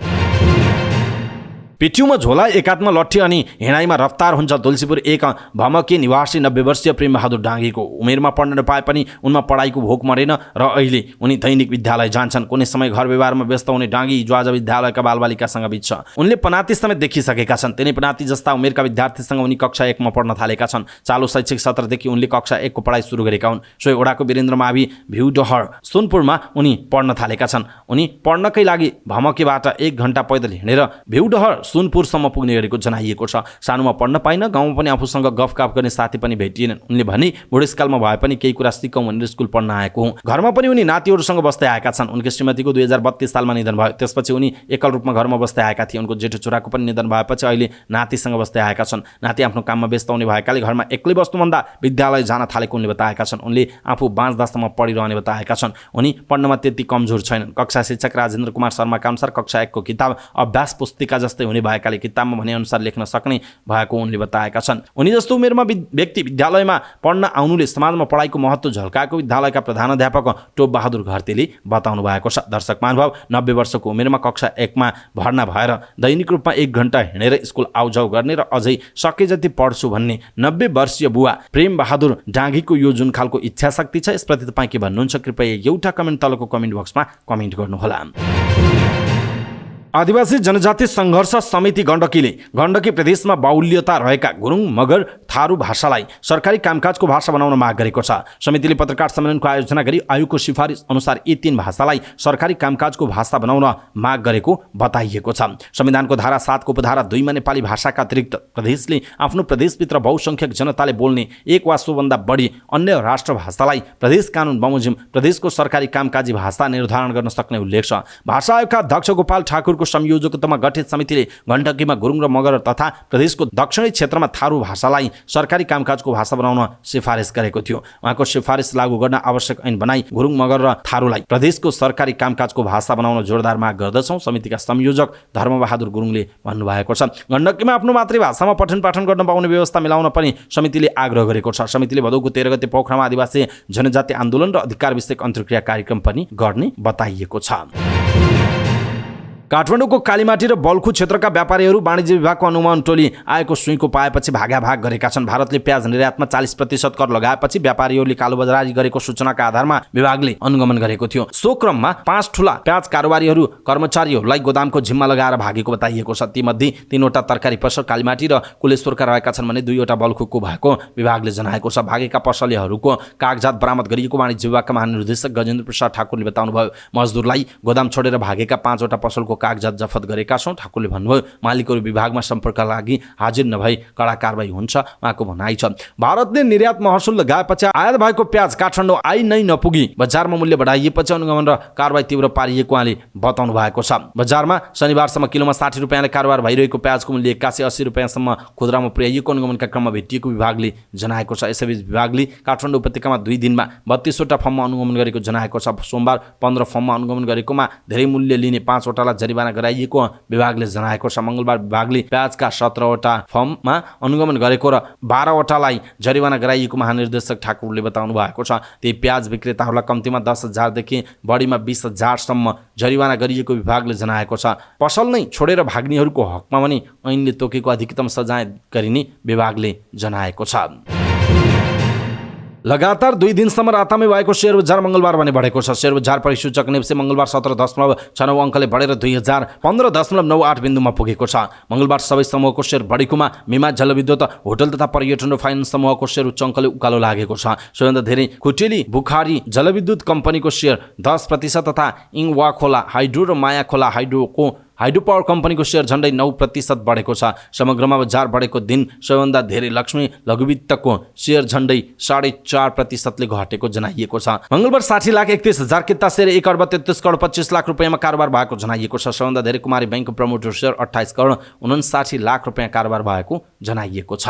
पिट्युमा झोला एकात्म लट्ठी अनि हिँडाइमा रफ्तार हुन्छ। तुलसीपुर 1 भमकी निवासी 90 वर्षीय प्रेम बहादुर डाँगीको उमेरमा पढ्न नपाए पनि उनमा पढाइको भोक मरेन र अहिले उनी दैनिक विद्यालय जान्छन्। कुनै समय घर व्यवहारमा व्यस्त हुने डाँगी हिजो आज विद्यालयका बालबालिकासँग बित्छ। उनले पनाती समेत देखिसकेका छन्। तिनै पनाती जस्ता उमेरका विद्यार्थीसँग उनी कक्षा 1 मा पढ्न थालेका छन्। चालु शैक्षिक सत्रदेखि उनले कक्षा 1 को पढाइ सुरु गरेका हुन्। सोही वडाको वीरेन्द्र मावि भ्यूडहर सुनपुरमा उनी पढ्न थालेका छन्। उनी पढ्नकै लागि भमकीबाट 1 घण्टा पैदल हिँडेर भ्यूडहर सुनपुरसम्म पुग्ने गरेको जनाइएको छ। सानोमा पढ्न पाइन, गाउँमा पनि आफूसँग गफगाफ गर्ने साथी पनि भेटिएनन्। उनले भने बुढेसकालमा भए पनि केही कुरा सिकौँ भनेर स्कुल पढ्न आएको हुँ। घरमा पनि उनी नातिहरूसँग बस्दै आएका छन्। उनकी श्रीमतीको 2032 सालमा निधन भयो। त्यसपछि उनी एकल रूपमा घरमा बस्दै आएका थिए। उनको जेठो छोराको पनि निधन भएपछि अहिले नातिसँग बस्दै आएका छन्। नाति आफ्नो काममा व्यस्त हुने भएकाले घरमा एक्लै बस्नुभन्दा विद्यालय जान थालेको उनले बताएका छन्। उनले आफू बाँच्दासम्म पढिरहने बताएका छन्। उनी पढ्नमा त्यति कमजोर छैनन्। कक्षा शिक्षक राजेन्द्र कुमार शर्माका अनुसार कक्षा 1 को किताब अभ्यास पुस्तिका जस्तै हुने भएकाले किताबमा भने अनुसार लेख्न सक्ने भएको उनले बताएका छन्। उनी जस्तो उमेरमा व्यक्ति विद्यालयमा पढ्न आउनुले समाजमा पढाइको महत्त्व झल्काएको विद्यालयका प्रधानाध्यापक टोप बहादुर घरतीले बताउनु भएको छ। दर्शक महानुभाव, 90 वर्षको उमेरमा कक्षा 1 मा भर्ना भएर दैनिक रूपमा 1 घण्टा हिँडेर स्कुल आउजाउ गर्ने र अझै सके जति पढ्छु भन्ने 90 वर्षीय बुवा प्रेम बहादुर डाँगीको यो जुन खालको इच्छा शक्ति छ, यसप्रति तपाईँ के भन्नुहुन्छ? कृपया एउटा कमेन्ट तलको कमेन्ट बक्समा कमेन्ट गर्नुहोला। आदिवासी जनजाति सङ्घर्ष समिति गण्डकीले गण्डकी प्रदेशमा बाहुल्यता रहेका गुरुङ, मगर, थारू भाषालाई सरकारी कामकाजको भाषा बनाउन माग गरेको छ। समितिले पत्रकार सम्मेलनको आयोजना गरी आयोगको सिफारिस अनुसार यी 3 भाषालाई सरकारी कामकाजको भाषा बनाउन माग गरेको बताइएको छ। संविधानको धारा 7 को उपधारा 2 मा नेपाली भाषाका अतिरिक्त प्रदेशले आफ्नो प्रदेशभित्र बहुसंख्यक जनताले बोल्ने 1 वा सोभन्दा बढी अन्य राष्ट्रभाषालाई प्रदेश कानुन बमोजिम प्रदेशको सरकारी कामकाजी भाषा निर्धारण गर्न सक्ने उल्लेख छ। भाषा आयोगका अध्यक्ष गोपाल ठाकुरको संयोजकत्वमा गठित समितिले गण्डकीमा गुरुङ र मगर तथा प्रदेशको दक्षिणी क्षेत्रमा थारू भाषालाई सरकारी कामकाजको भाषा बनाउन सिफारिस गरेको थियो। उहाँको सिफारिस लागू गर्न आवश्यक ऐन बनाई गुरुङ, मगर र थारूलाई प्रदेशको सरकारी कामकाजको भाषा बनाउन जोरदार माग गर्दछौँ, समितिका संयोजक धर्मबहादुर गुरुङले भन्नुभएको छ। गण्डकीमा आफ्नो मातृभाषामा पठन पाठन गर्न पाउने व्यवस्था मिलाउन पनि समितिले आग्रह गरेको छ। समितिले भदौको 13 गते पोखरामा आदिवासी जनजाति आन्दोलन र अधिकार विषयक अन्तर्क्रिया कार्यक्रम पनि गर्ने बताइएको छ। काठमाडौँको कालीमाटी र बल्खु क्षेत्रका व्यापारीहरू वाणिज्य विभागको अनुमान टोली आएको सुइँको पाएपछि भागाभाग गरेका छन्। भारतले प्याज निर्यातमा 40% कर लगाएपछि व्यापारीहरूले कालोबजारी गरेको सूचनाका आधारमा विभागले अनुगमन गरेको थियो। सो क्रममा 5 ठूला प्याज कारोबारीहरू कर्मचारीहरूलाई गोदामको जिम्मा लगाएर भागेको बताइएको छ। तीमध्ये 3वटा तरकारी पसल कालीमाटी र कुलेश्वरका रहेका छन् भने 2वटा बल्खुको भएको विभागले जनाएको छ। भागेका पसलेहरूको कागजात बरामद गरिएको वाणिज्य विभागका महानिर्देशक गजेन्द्र प्रसाद ठाकुरले बताउनुभयो। मजदुरलाई गोदाम छोडेर भागेका 5वटा पसलको कागजात जफत गरेका छौँ। ठाकुरले भन्नुभयो मालिकहरू विभागमा सम्पर्कका लागि हाजिर नभई कडा कारबाही हुन्छ, उहाँको भनाइ छ। भारतले निर्यात महसुल लगाएपछि आयात भएको प्याज काठमाडौँ आई नै नपुगी बजारमा मूल्य बढाइएपछि अनुगमन र कारबाही तीव्र पारिएको उहाँले बताउनु भएको छ। बजारमा शनिबारसम्म किलोमा 60 रुपियाँले कारोबार भइरहेको प्याजको मूल्य 81-80 रुपियाँसम्म खुद्रामा पुर्याइएको अनुगमनका क्रममा भेटिएको विभागले जनाएको छ। यसैबीच विभागले काठमाडौँ उपत्यकामा 2 दिनमा 32वटा फर्ममा अनुगमन गरेको जनाएको छ। सोमबार 15 फर्ममा अनुगमन गरेकोमा धेरै मूल्य लिने 5 वटालाई जरिवाना गराइएको विभागले जनाएको छ। मंगलबार विभागले प्याजका 17वटा फर्ममा अनुगमन गरेको र 12वटालाई जरिवाना गराइएको महानिर्देशक ठाकुरले बताउनु भएको छ। ती प्याज विक्रेताहरूलाई कम्तीमा 10,000 देखि बढीमा 20,000 सम्म जरिवाना गरिएको विभागले जनाएको छ। पसल नै छोडेर भाग्नेहरूको हकमा पनि ऐनले तोकेको अधिकतम सजाय गरिने विभागले जनाएको छ। लगातार 2 दिनसम्म रातामै भएको शेयर बजार मंगलबार भने बढेको छ। शेयर बजार परिसूचक नेप्से मंगलबार 17.69 अङ्कले बढेर 2015.98 बिन्दुमा पुगेको छ। मंगलबार सबै समूहको शेयर बढेकोमा मिमा जलविद्युत होटल तथा पर्यटन र फाइनेन्स समूहको शेयर उच्च अङ्कले उकालो लागेको छ। सबैभन्दा धेरै कुटेली बुखारी जलविद्युत कम्पनीको शेयर 10% तथा इङवा खोला हाइड्रो र माया खोला हाइड्रो पावर कम्पनीको शेयर झन्डै 9% बढेको छ। समग्रमा बजार बढेको दिन सबैभन्दा धेरै लक्ष्मी लघुवित्तको शेयर झन्डै 4.5%ले घटेको जनाइएको छ। मंगलबार 60,31,000 किता शेयर 1,33,25,00,000 रुपियाँमा कारोबार भएको जनाइएको छ। सबैभन्दा धेरै कुमारी बैंकको प्रमोटर शेयर 28,59,00,000 रुपियाँ कारोबार भएको जनाइएको छ।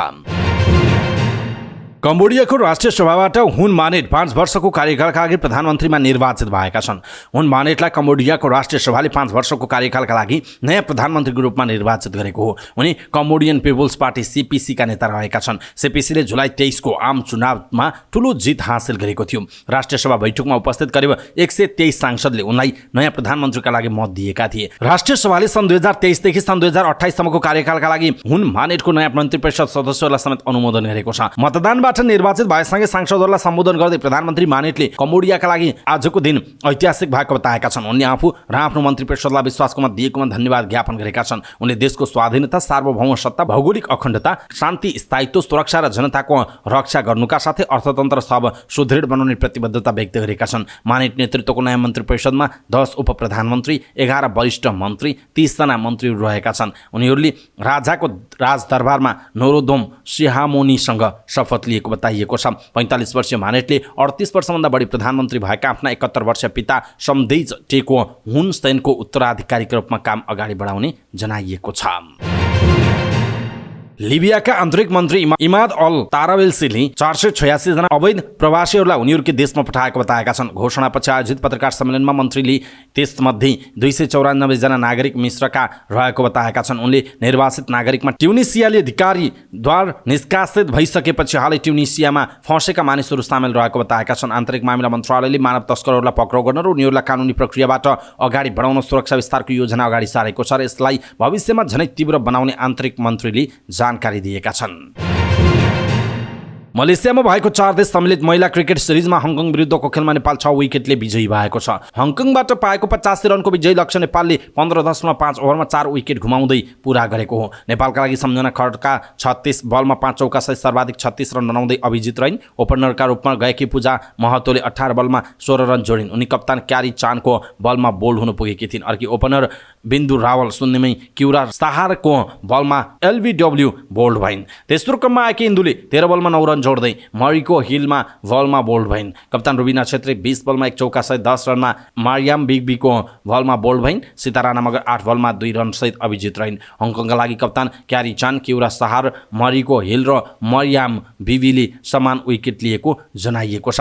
कम्बोडियाको राष्ट्रिय सभाबाट हुन मानेट 5 वर्षको कार्यकालका लागि प्रधानमन्त्रीमा निर्वाचित भएका छन्। हुन मानेटलाई कम्बोडियाको राष्ट्रिय सभाले 5 वर्षको कार्यकालका लागि नयाँ प्रधानमन्त्रीको रूपमा निर्वाचित गरेको हो। उनी कम्बोडियन पिपुल्स पार्टी CPC का नेता रहेका छन्। CPC ले जुलाई 23 को आम चुनावमा ठूलो जित हासिल गरेको थियो। राष्ट्रिय सभा बैठकमा उपस्थित करिब 123 सांसदले उनलाई नयाँ प्रधानमन्त्रीका लागि मत दिएका थिए। राष्ट्रिय सभाले सन् 2023 देखि सन् 2028 सम्मको कार्यकालका लागि हुन मानेटको नयाँ मन्त्री परिषद सदस्यहरूलाई समेत अनुमोदन गरेको छ। मतदान निर्वाचित भएसँगै सांसदहरूलाई सम्बोधन गर्दै प्रधानमन्त्री मानेटले कम्बोडियाका लागि आजको दिन ऐतिहासिक भएको बताएका छन्। उनले आफू र आफ्नो मन्त्री परिषदलाई विश्वासको मत दिएकोमा धन्यवाद ज्ञापन गरेका छन्। उनले देशको स्वाधीनता, सार्वभौम सत्ता, भौगोलिक अखण्डता, शान्ति, स्थायित्व, सुरक्षा र जनताको रक्षा गर्नुका साथै अर्थतन्त्र सब सुदृढ बनाउने प्रतिबद्धता व्यक्त गरेका छन्। मानेट नेतृत्वको नयाँ मन्त्री परिषदमा 10 उपप्रधानमन्त्री, 11 वरिष्ठ मन्त्री, 30 जना मन्त्रीहरू रहेका छन्। उनीहरूले राजाको राजदरबारमा नोरोदोम सिहामोनीसँग शपथ लिएको बताइएको छ। 45 वर्षीय मानेटले 38 वर्षभन्दा बढी प्रधानमन्त्री भएका आफ्ना 71 वर्षीय पिता समदेज टेको हुन सेनको उत्तराधिकारीको रूपमा काम अगाडि बढाउने जनाइएको छ। लिबियाका आन्तरिक मन्त्री इमाद अल तारावेल्सीले 486 जना अवैध प्रवासीहरूलाई उनीहरूकै देशमा पठाएको बताएका छन्। घोषणापछि आयोजित पत्रकार सम्मेलनमा मन्त्रीले त्यसमध्ये 294 जना नागरिक मिश्रका रहेको बताएका छन्। उनले निर्वासित नागरिकमा ट्युनिसियाली अधिकारीद्वारा निष्कासित भइसकेपछि हालै ट्युनिसियामा फँसेका मानिसहरू सामेल रहेको बताएका छन्। आन्तरिक मामिला मन्त्रालयले मानव तस्करहरूलाई पक्राउ गर्न र उनीहरूलाई कानुनी प्रक्रियाबाट अगाडि बढाउन सुरक्षा विस्तारको योजना अगाडि सारेको छ र यसलाई भविष्यमा झनै तीव्र बनाउने आन्तरिक मन्त्रीले जानकारी दिएका छन्। मलेसियामा भएको 4 देश सम्मिलित महिला क्रिकेट सिरिजमा हङकङ विरुद्धको खेलमा नेपाल 6 विकेटले विजयी भएको छ। हङकङबाट पाएको 85 रनको विजयी लक्ष्य नेपालले 15.5 ओभरमा 4 विकेट घुमाउँदै पूरा गरेको हो। नेपालका लागि सम्झना खड्का 36 बलमा 5 चौका सहित सर्वाधिक 36 रन बनाउँदै अभिजित रहिन्। ओपनरका रूपमा गएकी पूजा महतोले 18 बलमा 16 रन जोडिन्। उनी कप्तान क्यारी चानको बलमा बोल्ड हुन पुगेकी थिइन्। अर्की ओपनर बिन्दु रावल शून्यमै क्युरा साहारको बलमा LBW बोल्ड भइन्। तेस्रो क्रममा आएकी इन्दुले 13 बलमा 9 रन जोड्दै मरिको हिलमा बलमा बोल्ड भइन्। कप्तान रुबिना छेत्री 20 बलमा 1 चौका सहित 10 रनमा मारियाम बिगबीको बलमा बोल्ड भइन्। सिताराना मगर 8 बलमा 2 रन सहित अभिजित रहिन्। हङकङका लागि कप्तान क्यारी चान, क्युरा साहार, मरिको हिल र मरियाम बिबीले समान विकेट लिएको जनाइएको छ।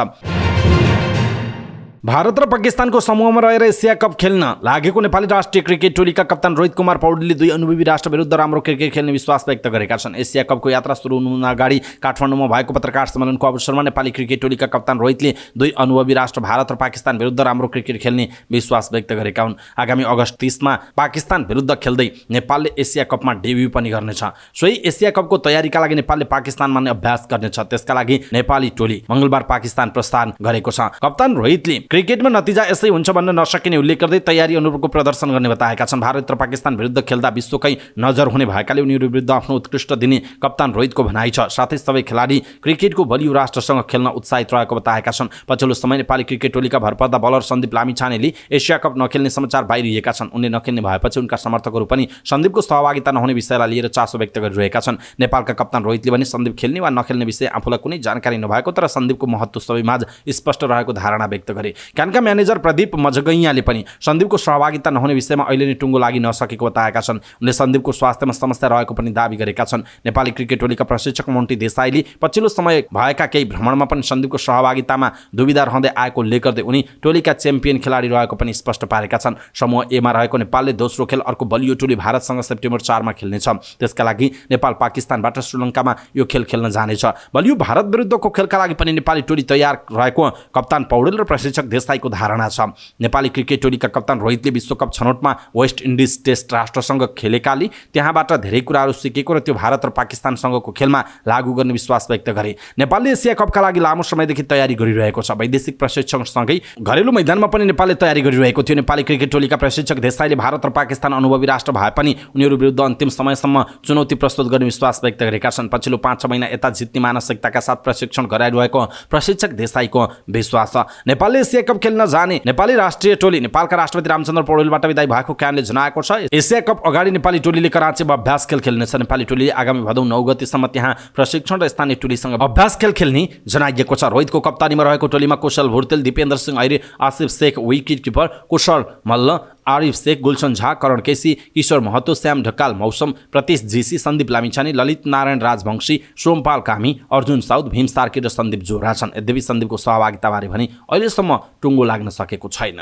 भारत र पाकिस्तानको समूहमा रहेर एसिया कप खेल्न लागेको नेपाली राष्ट्रिय क्रिकेट टोलीका कप्तान रोहित कुमार पौडेलले 2 अनुभवी राष्ट्र विरुद्ध राम्रो क्रिकेट खेल्ने विश्वास व्यक्त गरेका छन्। एसिया कपको यात्रा सुरु हुनु अगाडि काठमाडौँमा भएको पत्रकार सम्मेलनको अवसरमा नेपाली क्रिकेट टोलीका कप्तान रोहितले 2 अनुभवी राष्ट्र भारत र पाकिस्तान विरुद्ध राम्रो क्रिकेट खेल्ने विश्वास व्यक्त गरेका हुन्। आगामी अगस्त 30 मा पाकिस्तान विरुद्ध खेल्दै नेपालले एसिया कपमा डेब्यू पनि गर्नेछ। सोही एसिया कपको तयारीका लागि नेपालले पाकिस्तानमा नै अभ्यास गर्नेछ। त्यसका लागि नेपाली टोली मंगलबार पाकिस्तान प्रस्थान गरेको छ। कप्तान रोहितले क्रिकेटमा नतिजा यसै हुन्छ भन्न नसकिने उल्लेख गर्दै तयारी अनुरूपको प्रदर्शन गर्ने बताएका छन्। भारत र पाकिस्तान विरुद्ध खेल्दा विश्वकै नजर हुने भएकाले उनीहरू विरुद्ध आफ्नो उत्कृष्ट दिने कप्तान रोहितको भनाइ छ। साथै सबै खेलाडी क्रिकेटको बलियो राष्ट्रसँग खेल्न उत्साहित रहेको बताएका छन्। पछिल्लो समय नेपाली क्रिकेट टोलीका भरपर्दा बलर सन्दीप लामिछानेले एसिया कप नखेल्ने समाचार बाहिरिएका छन्। उनले नखेल्ने भएपछि उनका समर्थकहरू पनि सन्दीपको सहभागिता नहुने विषयलाई लिएर चासो व्यक्त गरिरहेका छन्। नेपालका कप्तान रोहितले भने सन्दीप खेल्ने वा नखेल्ने विषय आफूलाई कुनै जानकारी नभएको तर सन्दीपको महत्त्व सबैमाझ स्पष्ट रहेको धारणा व्यक्त गरे। क्यानका म्यानेजर प्रदीप मजगैयाले पनि सन्दीपको सहभागिता नहुने विषयमा अहिले नै टुङ्गो लागि नसकेको बताएका छन्। उनले सन्दीपको स्वास्थ्यमा समस्या रहेको पनि दाबी गरेका छन्। नेपाली क्रिकेट टोलीका प्रशिक्षक मोन्टी देसाईले पछिल्लो समय भएका केही भ्रमणमा पनि सन्दीपको सहभागितामा दुविधा रहँदै आएको उल्लेख गर्दै उनी टोलीका च्याम्पियन खेलाडी रहेको पनि स्पष्ट पारेका छन्। समूह एमा रहेको नेपालले दोस्रो खेल अर्को बलियो टोली भारतसँग सेप्टेम्बर 4 मा खेल्नेछ। त्यसका लागि नेपाल पाकिस्तानबाट श्रीलङ्कामा यो खेल खेल्न जानेछ। बलियो भारत विरुद्धको खेलका लागि पनि नेपाली टोली तयार रहेको कप्तान पौडेल र प्रशिक्षक देसाईको धारणा छ। नेपाली क्रिकेट टोलीका कप्तान रोहितले विश्वकप छनौटमा वेस्ट इन्डिज टेस्ट राष्ट्रसँग खेलेकाले त्यहाँबाट धेरै कुराहरू सिकेको र त्यो भारत र पाकिस्तानसँगको खेलमा लागू गर्ने विश्वास व्यक्त गरे। नेपालले एसिया कपका लागि लामो समयदेखि तयारी गरिरहेको छ। वैदेशिक प्रशिक्षकसँगै घरेलु मैदानमा पनि नेपालले तयारी गरिरहेको थियो। नेपाली क्रिकेट टोलीका प्रशिक्षक देसाईले भारत र पाकिस्तान अनुभवी राष्ट्र भए पनि उनीहरू विरुद्ध अन्तिम समयसम्म चुनौती प्रस्तुत गर्ने विश्वास व्यक्त गरेका छन्। पछिल्लो 5-6 महिना यता जित्ने मानसिकताका साथ प्रशिक्षण गराइरहेको प्रशिक्षक देसाईको विश्वास छ। नेपालले एसिया कप खेल्न जाने नेपाली राष्ट्रिय टोली नेपालका राष्ट्रपति रामचन्द्र पौडेलबाट विदाई भएको क्यानले जनाएको छ। एसिया कप अगाडि नेपाली टोलीले कराँचीमा अभ्यास खेल खेल्नेछ। नेपाली टोलीले आगामी भदौ 9 गतेसम्म त्यहाँ प्रशिक्षण र स्थानीय टोलीसँग अभ्यास खेल खेल्ने जनाइएको छ। रोहितको कप्तानीमा रहेको टोलीमा कुशल भुर्तेल, दिपेन्द्र सिंह ऐरे, आसिफ शेख विकेट किपर, कुशल मल्ल, आरिफ शेख, गुलशन झा, करण केसी, किशोर महतो, श्याम ढकाल, मौसम, प्रतीश जीसी, सन्दीप लामिछाने, ललित नारायण राजवंशी, सोमपाल कामी, अर्जुन साउद, भीम सार्की र सन्दीप जोरा छन्। यद्यपि सन्दीपको सहभागिताबारे भने अहिलेसम्म टुङ्गो लाग्न सकेको छैन।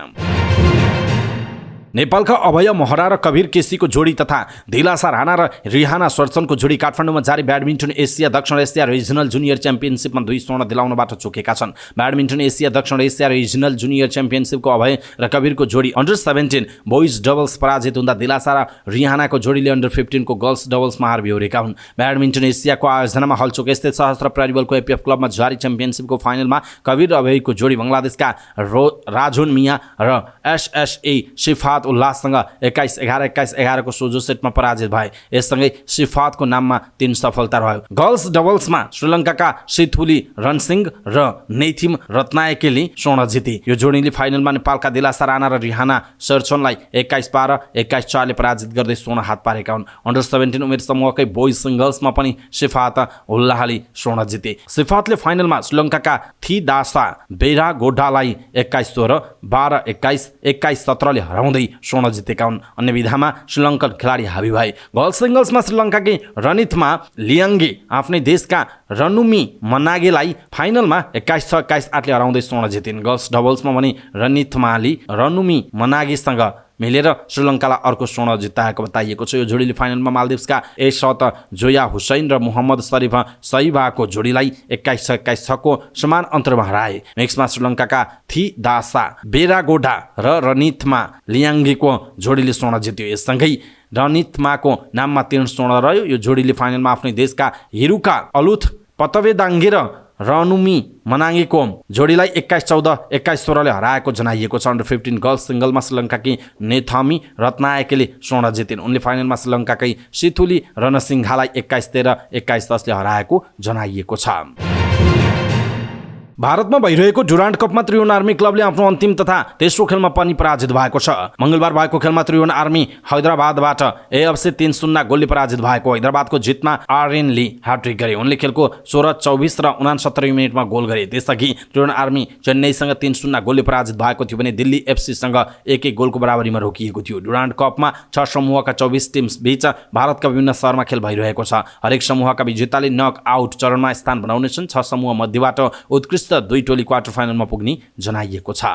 नेपालका अभय महरा र कवीर केसीको जोडी तथा दिलासा राणा र रिहाना सर्चनको जोडी काठमाडौँमा जारी ब्याडमिन्टन एसिया दक्षिण एसिया रिजनल जुनियर च्याम्पियनसिपमा 2 स्वर्ण दिलाउनबाट चुकेका छन्। ब्याडमिन्टन एसिया दक्षिण एसिया रिजनल जुनियर च्याम्पियनसिपको अभय र कवीरको जोडी अन्डर 17 बोइज डबल्स पराजित हुँदा दिलासा र रिहानाको जोडीले अन्डर 15 को गर्ल्स डबल्समा हार बेहोरेका हुन्। ब्याडमिन्टन एसियाको आयोजनामा हलचोक स्थित सहस्त्र परिबलको एपीएफ क्लबमा जारी च्याम्पियनसिपको फाइनलमा कवीर र अभयको जोडी बङ्गलादेशका राजुन मिया र एसएसए सिफात उल्लाससँग 21-11, 21-11 को सोझो सेटमा पराजित भए। यससँगै सिफातको नाममा 3 सफलता रह्यो। गर्ल्स डबल्समा श्रीलङ्काका सिथुली रणसिंह र नेथिम रत्नायकेले स्वर्ण जिते। यो जोडीले फाइनलमा नेपालका दिलासा राणा र रिहाना सर्चनलाई 21-12, 21-4 ले पराजित गर्दै स्वर्ण हात पारेका हुन्। अन्डर 17 उमेर समूहकै बोइज सिंगल्समा पनि सिफात उल्लाहले स्वर्ण जिते। सिफातले फाइनलमा श्रीलङ्काका थिदासा बेरागोडालाई 21-16, 12-21, 21-17 ले हराउँदै स्वर्ण जितेका हुन्। अन्य विधामा श्रीलङ्कन खेलाडी हावी भए। गर्ल्स सिंगल्समा श्रीलङ्काकी रनिथमा लियाङ्गे आफ्नै देशका रनुमी मनागेलाई फाइनलमा 21-6, 21-8 ले हराउँदै स्वर्ण जितिन्। गर्ल्स डबल्समा पनि रनिथमाले रनुमी मनागेसँग मिलेर श्रीलङ्कालाई अर्को स्वर्ण जिताएको बताइएको छ। यो जोडीले फाइनलमा मालदिप्सका एशत जोया हुसैन र मोहम्मद शरीफ सैबाको जोडीलाई 21-6, 21-6 को समान अन्तरमा हराए। मिक्समा श्रीलङ्काका थिदासा बेरागोडा र रनिथमा लियाङ्गेको जोडीले स्वर्ण जित्यो। यससँगै रनिथमाको नाममा 3 स्वर्ण रह्यो। यो जोडीले फाइनलमा आफ्नै देशका हिरुका अलुथ पतवेदाङ्गे र रनुमी मनाङ्गेको जोडीलाई 21-14, 21-16 ले हराएको जनाइएको छ। अन्डर 15 गर्ल्स सिंगलमा श्रीलङ्काकी नेथामी रत्नायकेले स्वर्ण जितिन्। उनले फाइनलमा श्रीलङ्काकै सिथुली रणसिंघालाई 21-13, 21-10 ले हराएको जनाइएको छ। भारतमा भइरहेको डुरान्ड कपमा त्रिभुवन आर्मी क्लबले आफ्नो अन्तिम तथा तेस्रो खेलमा पनि पराजित भएको छ। मंगलबार भएको खेलमा त्रिभुवन आर्मी हैदराबादबाट एएफसी 3-0 गोलले पराजित भएको। हैदराबादको जितमा आर्यनले ह्याट्रिक गरे। उनले खेलको 16, 24 र 69 मिनेटमा गोल गरे। त्यसअघि त्रिभुवन आर्मी चेन्नईसँग 3-0 गोलले पराजित भएको थियो भने दिल्ली एफसीसँग 1-1 गोलको बराबरीमा रोकिएको थियो। डुरान्ड कपमा 6 समूहका 24 टिम्स बीच भारतका विभिन्न शहरमा खेल भइरहेको छ। हरेक समूहका विजेताले नक आउट चरणमा स्थान बनाउनेछन्। 6 समूह मध्येबाट उत्कृष्ट 2 टोली क्वार्टर फाइनलमा पुग्ने जनाइएको छ।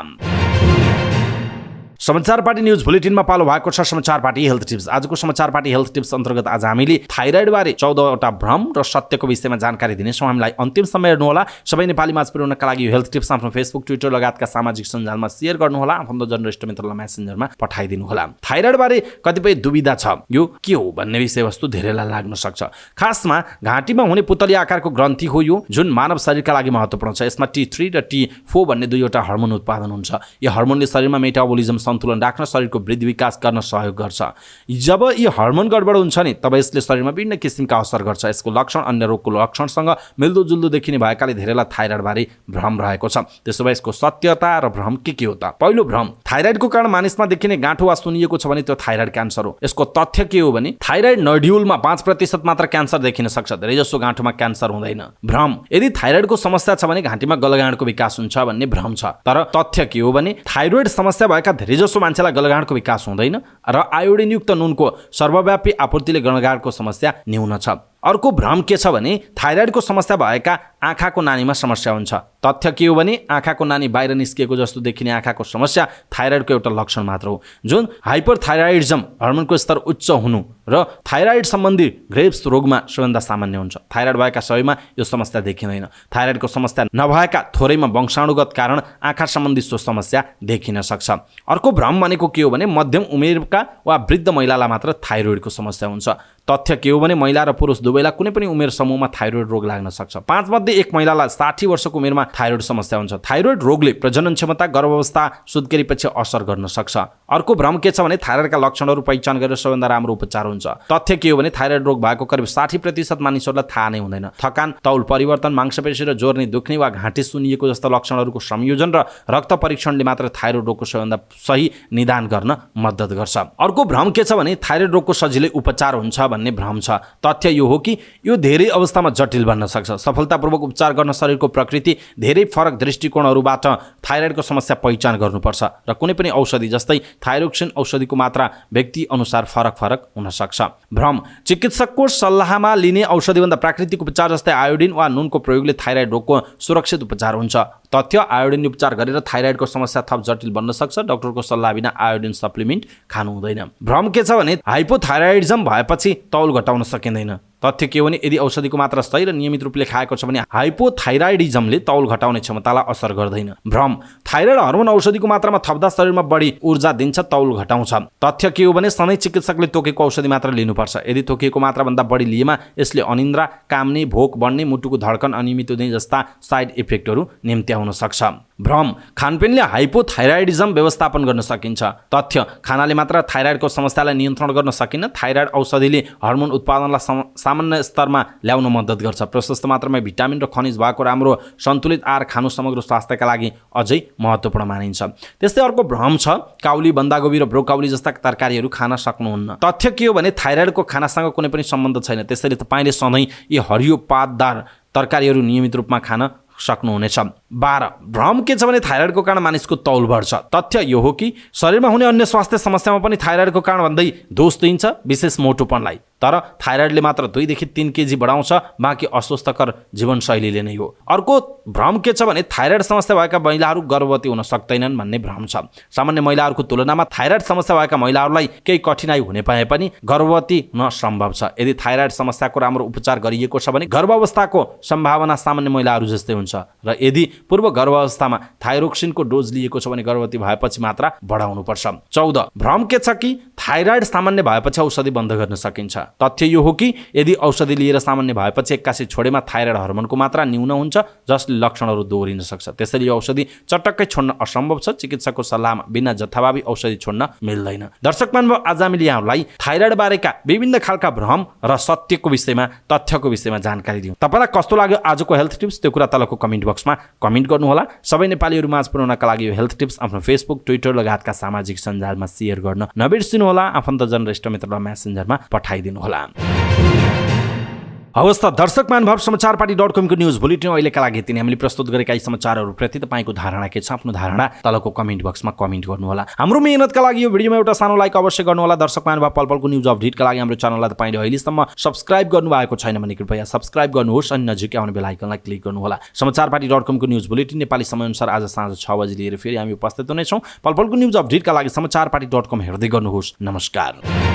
समाचार पार्टी न्युज बुलेटिनमा पालो भएको छ समाचार पार्टी हेल्थ टिप्स। आजको समाचार पार्टी हेल्थ टिप्स अन्तर्गत आज हामीले थाइराइड बारे 14 वटा भ्रम र सत्यको विषयमा जानकारी दिनेछौँ। हामीलाई अन्तिम समय हेर्नुहोला। सबै नेपाली माझ पुर्याउनका लागि यो हेल्थ टिप्स आफ्नो फेसबुक, ट्विटर लगायतका सामाजिक सञ्जालमा शेयर गर्नुहोला। आफन्तजन र इष्टमित्रलाई मेसेन्जरमा पठाइदिनुहोला। थाइराइड बारे कतिपय दुविधा छ, यो के हो भन्ने विषयवस्तु धेरैलाई लाग्न सक्छ। खासमा घाँटीमा हुने पुतली आकारको ग्रन्थि हो यो, जुन मानव शरीरका लागि महत्त्वपूर्ण छ। यसमा T3 र T4 भन्ने दुईवटा हर्मोन उत्पादन हुन्छ। यो हर्मोनले शरीरमा मेटाबोलिजम सन्तुलन राख्न, शरीरको वृद्धि विकास गर्न सहयोग गर्छ। जब यी हर्मोन गडबड हुन्छ नि, तब यसले शरीरमा विभिन्न किसिमका असर गर्छ। यसको लक्षण अन्य रोगको लक्षणसँग मिल्दोजुल्दो देखिने भएकाले धेरैलाई थाइराइड बारे भ्रम रहेको छ। त्यसो भए यसको सत्यता र भ्रम के हो त? पहिलो भ्रम, थाइराइडको कारण मानिसमा देखिने गाँठो वा सुनिएको छ भने त्यो थाइराइड क्यान्सर हो। यसको तथ्य के हो भने थाइराइड नड्युलमा 5% मात्र क्यान्सर देखिन सक्छ, धेरैजसो गाँठोमा क्यान्सर हुँदैन। भ्रम, यदि थाइराइडको समस्या छ भने घाँटीमा गलगाँडको विकास हुन्छ भन्ने भ्रम छ। तर तथ्य के हो भने थाइरोइड समस्या भएका धेरैजसो मान्छेलाई गलगाँडको विकास हुँदैन र आयोडिनयुक्त नुनको सर्वव्यापी आपूर्तिले गलगाँडको समस्या न्यून छ। अर्को भ्रम के छ भने थाइराइडको समस्या भएका आँखाको नानीमा समस्या हुन्छ। तथ्य के हो भने आँखाको नानी बाहिर निस्किएको जस्तो देखिने आँखाको समस्या थाइराइडको एउटा लक्षण मात्र हो, जुन हाइपरथाइराइडिजम हर्मोनको स्तर उच्च हुनु र थाइराइड सम्बन्धी ग्रेव्स रोगमा सबैभन्दा सामान्य हुन्छ। थाइराइड भएका सबैमा यो समस्या देखिँदैन। थाइराइडको समस्या नभएका थोरैमा वंशाणुगत कारण आँखा सम्बन्धी सो समस्या देखिन सक्छ। अर्को भ्रम भनेको के हो भने मध्यम उमेरका वा वृद्ध महिलालाई मात्र थाइरोइडको समस्या हुन्छ। तथ्य के हो भने महिला र पुरुष दुवैलाई कुनै पनि उमेर समूहमा थाइरोइड रोग लाग्न सक्छ। 5 मध्ये 1 महिलालाई 60 वर्षको उमेरमा थाइरोइड समस्या हुन्छ। थाइरोइड रोगले प्रजनन क्षमता, गर्भावस्था, सुत्केरीपछि असर गर्न सक्छ। अर्को भ्रम के छ भने थाइरोइडका लक्षणहरू पहिचान गरेर सबैभन्दा राम्रो उपचार हुन्छ। तथ्य के हो भने थाइरोइड रोग भएको करिब 60% मानिसहरूलाई थाहा नै हुँदैन। थकान, तौल परिवर्तन, मांसपेशी र जोर्नी दुख्ने वा घाँटी सुनिएको जस्ता लक्षणहरूको संयोजन र रक्त परीक्षणले मात्र थाइरोइड रोगको सबैभन्दा सही निदान गर्न मद्दत गर्छ। अर्को भ्रम के छ भने थाइरोइड रोगको सजिलै उपचार हुन्छ भन्ने भ्रम छ। तथ्य यो हो कि यो धेरै अवस्थामा जटिल बन्न सक्छ। सफलतापूर्वक उपचार गर्न शरीरको प्रकृति धेरै फरक दृष्टिकोणहरूबाट थाइरोइडको समस्या पहिचान गर्नुपर्छ र कुनै पनि औषधि जस्तै थाइरोक्सिन औषधिको मात्रा व्यक्ति अनुसार फरक हुन सक्छ। भ्रम, चिकित्सकको सल्लाहमा लिने औषधिभन्दा प्राकृतिक उपचार जस्तै आयोडिन वा नुनको प्रयोगले थाइरोइड रोगको सुरक्षित उपचार हुन्छ। तथ्य, आयोडिन उपचार गरेर थाइरोइडको समस्या थप जटिल बन्न सक्छ। डाक्टरको सल्लाह बिना आयोडिन सप्लिमेन्ट खानु हुँदैन। भ्रम के छ भने हाइपोथाइराइडिजम भएपछि तौल घटाउन सकिँदैन। तथ्य के हो भने यदि औषधिको मात्रा सही र नियमित रूपले खाएको छ भने हाइपोथाइराइडिजमले तौल घटाउने क्षमतालाई असर गर्दैन। भ्रम, थाइरोइड हर्मोन औषधिको मात्रामा थप्दा शरीरमा बढी ऊर्जा दिन्छ, तौल घटाउँछ। तथ्य के हो भने सधैँ चिकित्सकले तोकेको औषधि मात्र लिनुपर्छ। यदि तोकेको मात्राभन्दा बढी लिएमा यसले अनिन्द्रा, काम्ने, भोक बढ्ने, मुटुको धड्कन अनियमित हुने जस्ता साइड इफेक्टहरू निम्त्याउन सक्छ। भ्रम, खानपिनले हाइपोथाइराइडिजम व्यवस्थापन गर्न सकिन्छ। तथ्य, खानाले मात्र थाइराइडको समस्यालाई नियन्त्रण गर्न सकिन्न। थाइराइड औषधिले हर्मोन उत्पादनलाई सामान्य स्तरमा ल्याउन मद्दत गर्छ। प्रशस्त मात्रामा भिटामिन र खनिज भएको राम्रो सन्तुलित आहार खानु समग्र स्वास्थ्यका लागि अझै महत्त्वपूर्ण मानिन्छ। त्यस्तै अर्को भ्रम छ काउली, बन्दागोभी र ब्रोकाउली जस्ता तरकारीहरू खान सक्नुहुन्न। तथ्य के हो भने थाइराइडको खानासँग कुनै पनि सम्बन्ध छैन। त्यसैले तपाईँले सधैँ यी हरियो पातदार तरकारीहरू नियमित रूपमा खान सक्नुहुनेछ। 12, भ्रम के छ भने थाइराइडको कारण मानिसको तौल बढ्छ। तथ्य यो हो कि शरीरमा हुने अन्य स्वास्थ्य समस्यामा पनि थाइराइडको कारण भन्दै दोष दिइन्छ, विशेष मोटोपनलाई। तर थाइराइडले मात्र 2 देखि 3 केजी बढाउँछ, बाँकी अस्वस्थकर जीवनशैलीले नै हो। अर्को भ्रम के छ भने थाइराइड समस्या भएका महिलाहरू गर्भवती हुन सक्दैनन् भन्ने भ्रम छ। सामान्य महिलाहरूको तुलनामा थाइराइड समस्या भएका महिलाहरूलाई केही कठिनाइ हुने भए पनि गर्भवती हुन सम्भव छ। यदि थाइराइड समस्याको राम्रो उपचार गरिएको छ भने गर्भावस्थाको सम्भावना सामान्य महिलाहरू जस्तै हुन्छ र यदि पूर्व गर्भावस्थामा थाइरोक्सिनको डोज लिएको छ भने गर्भवती भएपछि मात्रा बढाउनुपर्छ। 14, भ्रम के छ कि थाइराइड सामान्य भएपछि औषधि बन्द गर्न सकिन्छ। तथ्य यो हो कि यदि औषधि लिएर सामान्य भएपछि एक्कासी छोडेमा थाइराइड हर्मोनको मात्रा न्यून हुन्छ, जसले लक्षणहरू दोहोरिन सक्छ। त्यसैले यो औषधि चटक्कै छोड्न असम्भव छ। चिकित्सकको सल्लाहमा बिना जथाभावी औषधि छोड्न मिल्दैन। दर्शक महानुभाव, आज हामीले यहाँहरूलाई थाइराइड बारेका विभिन्न खालका भ्रम र सत्यको विषयमा, तथ्यको विषयमा जानकारी दियौँ। तपाईँलाई कस्तो लाग्यो आजको हेल्थ टिप्स? त्यो कुरा तलको कमेन्ट बक्समा कमेन्ट गर्नुहोला। सबै नेपालीहरू माझ पुर्याउनका लागि यो हेल्थ टिप्स आफ्नो फेसबुक, ट्विटर लगायतका सामाजिक सञ्जालमा शेयर गर्न नबिर्सिनुहोला। आफन्तजन र इष्टमित्रलाई मेसेन्जरमा पठाइदिनुहोला। हवस् त दर्शक महानुभाव समाचारपाटी.com को न्युज बुलेटिन अहिलेका लागि यति नै। हामीले प्रस्तुत गरेका यी समाचारहरूप्रति तपाईँको धारणा के छ? आफ्नो धारणा तलको कमेन्ट बक्समा कमेन्ट गर्नुहोला। हाम्रो मेहनतका लागि यो भिडियोमा एउटा सानो लाइक अवश्य गर्नुहोला। दर्शक महानुभाव पलपलको न्युज अपडेटका लागि हाम्रो च्यानललाई तपाईँले अहिलेसम्म सब्स्क्राइब गर्नुभएको छैन भने कृपया सब्स्क्राइब गर्नुहोस् अनि नजिकै आउने बेल आइकनलाई क्लिक गर्नुहोला। समाचारपाटी.com को न्युज बुलेटिन नेपाली समयअनुसार आज साँझ 6 बजे लिएर फेरि हामी उपस्थित हुनेछौँ। पलपलको न्युज अपडेटका लागि समाचारपाटी.com हेर्दै गर्नुहोस्। नमस्कार।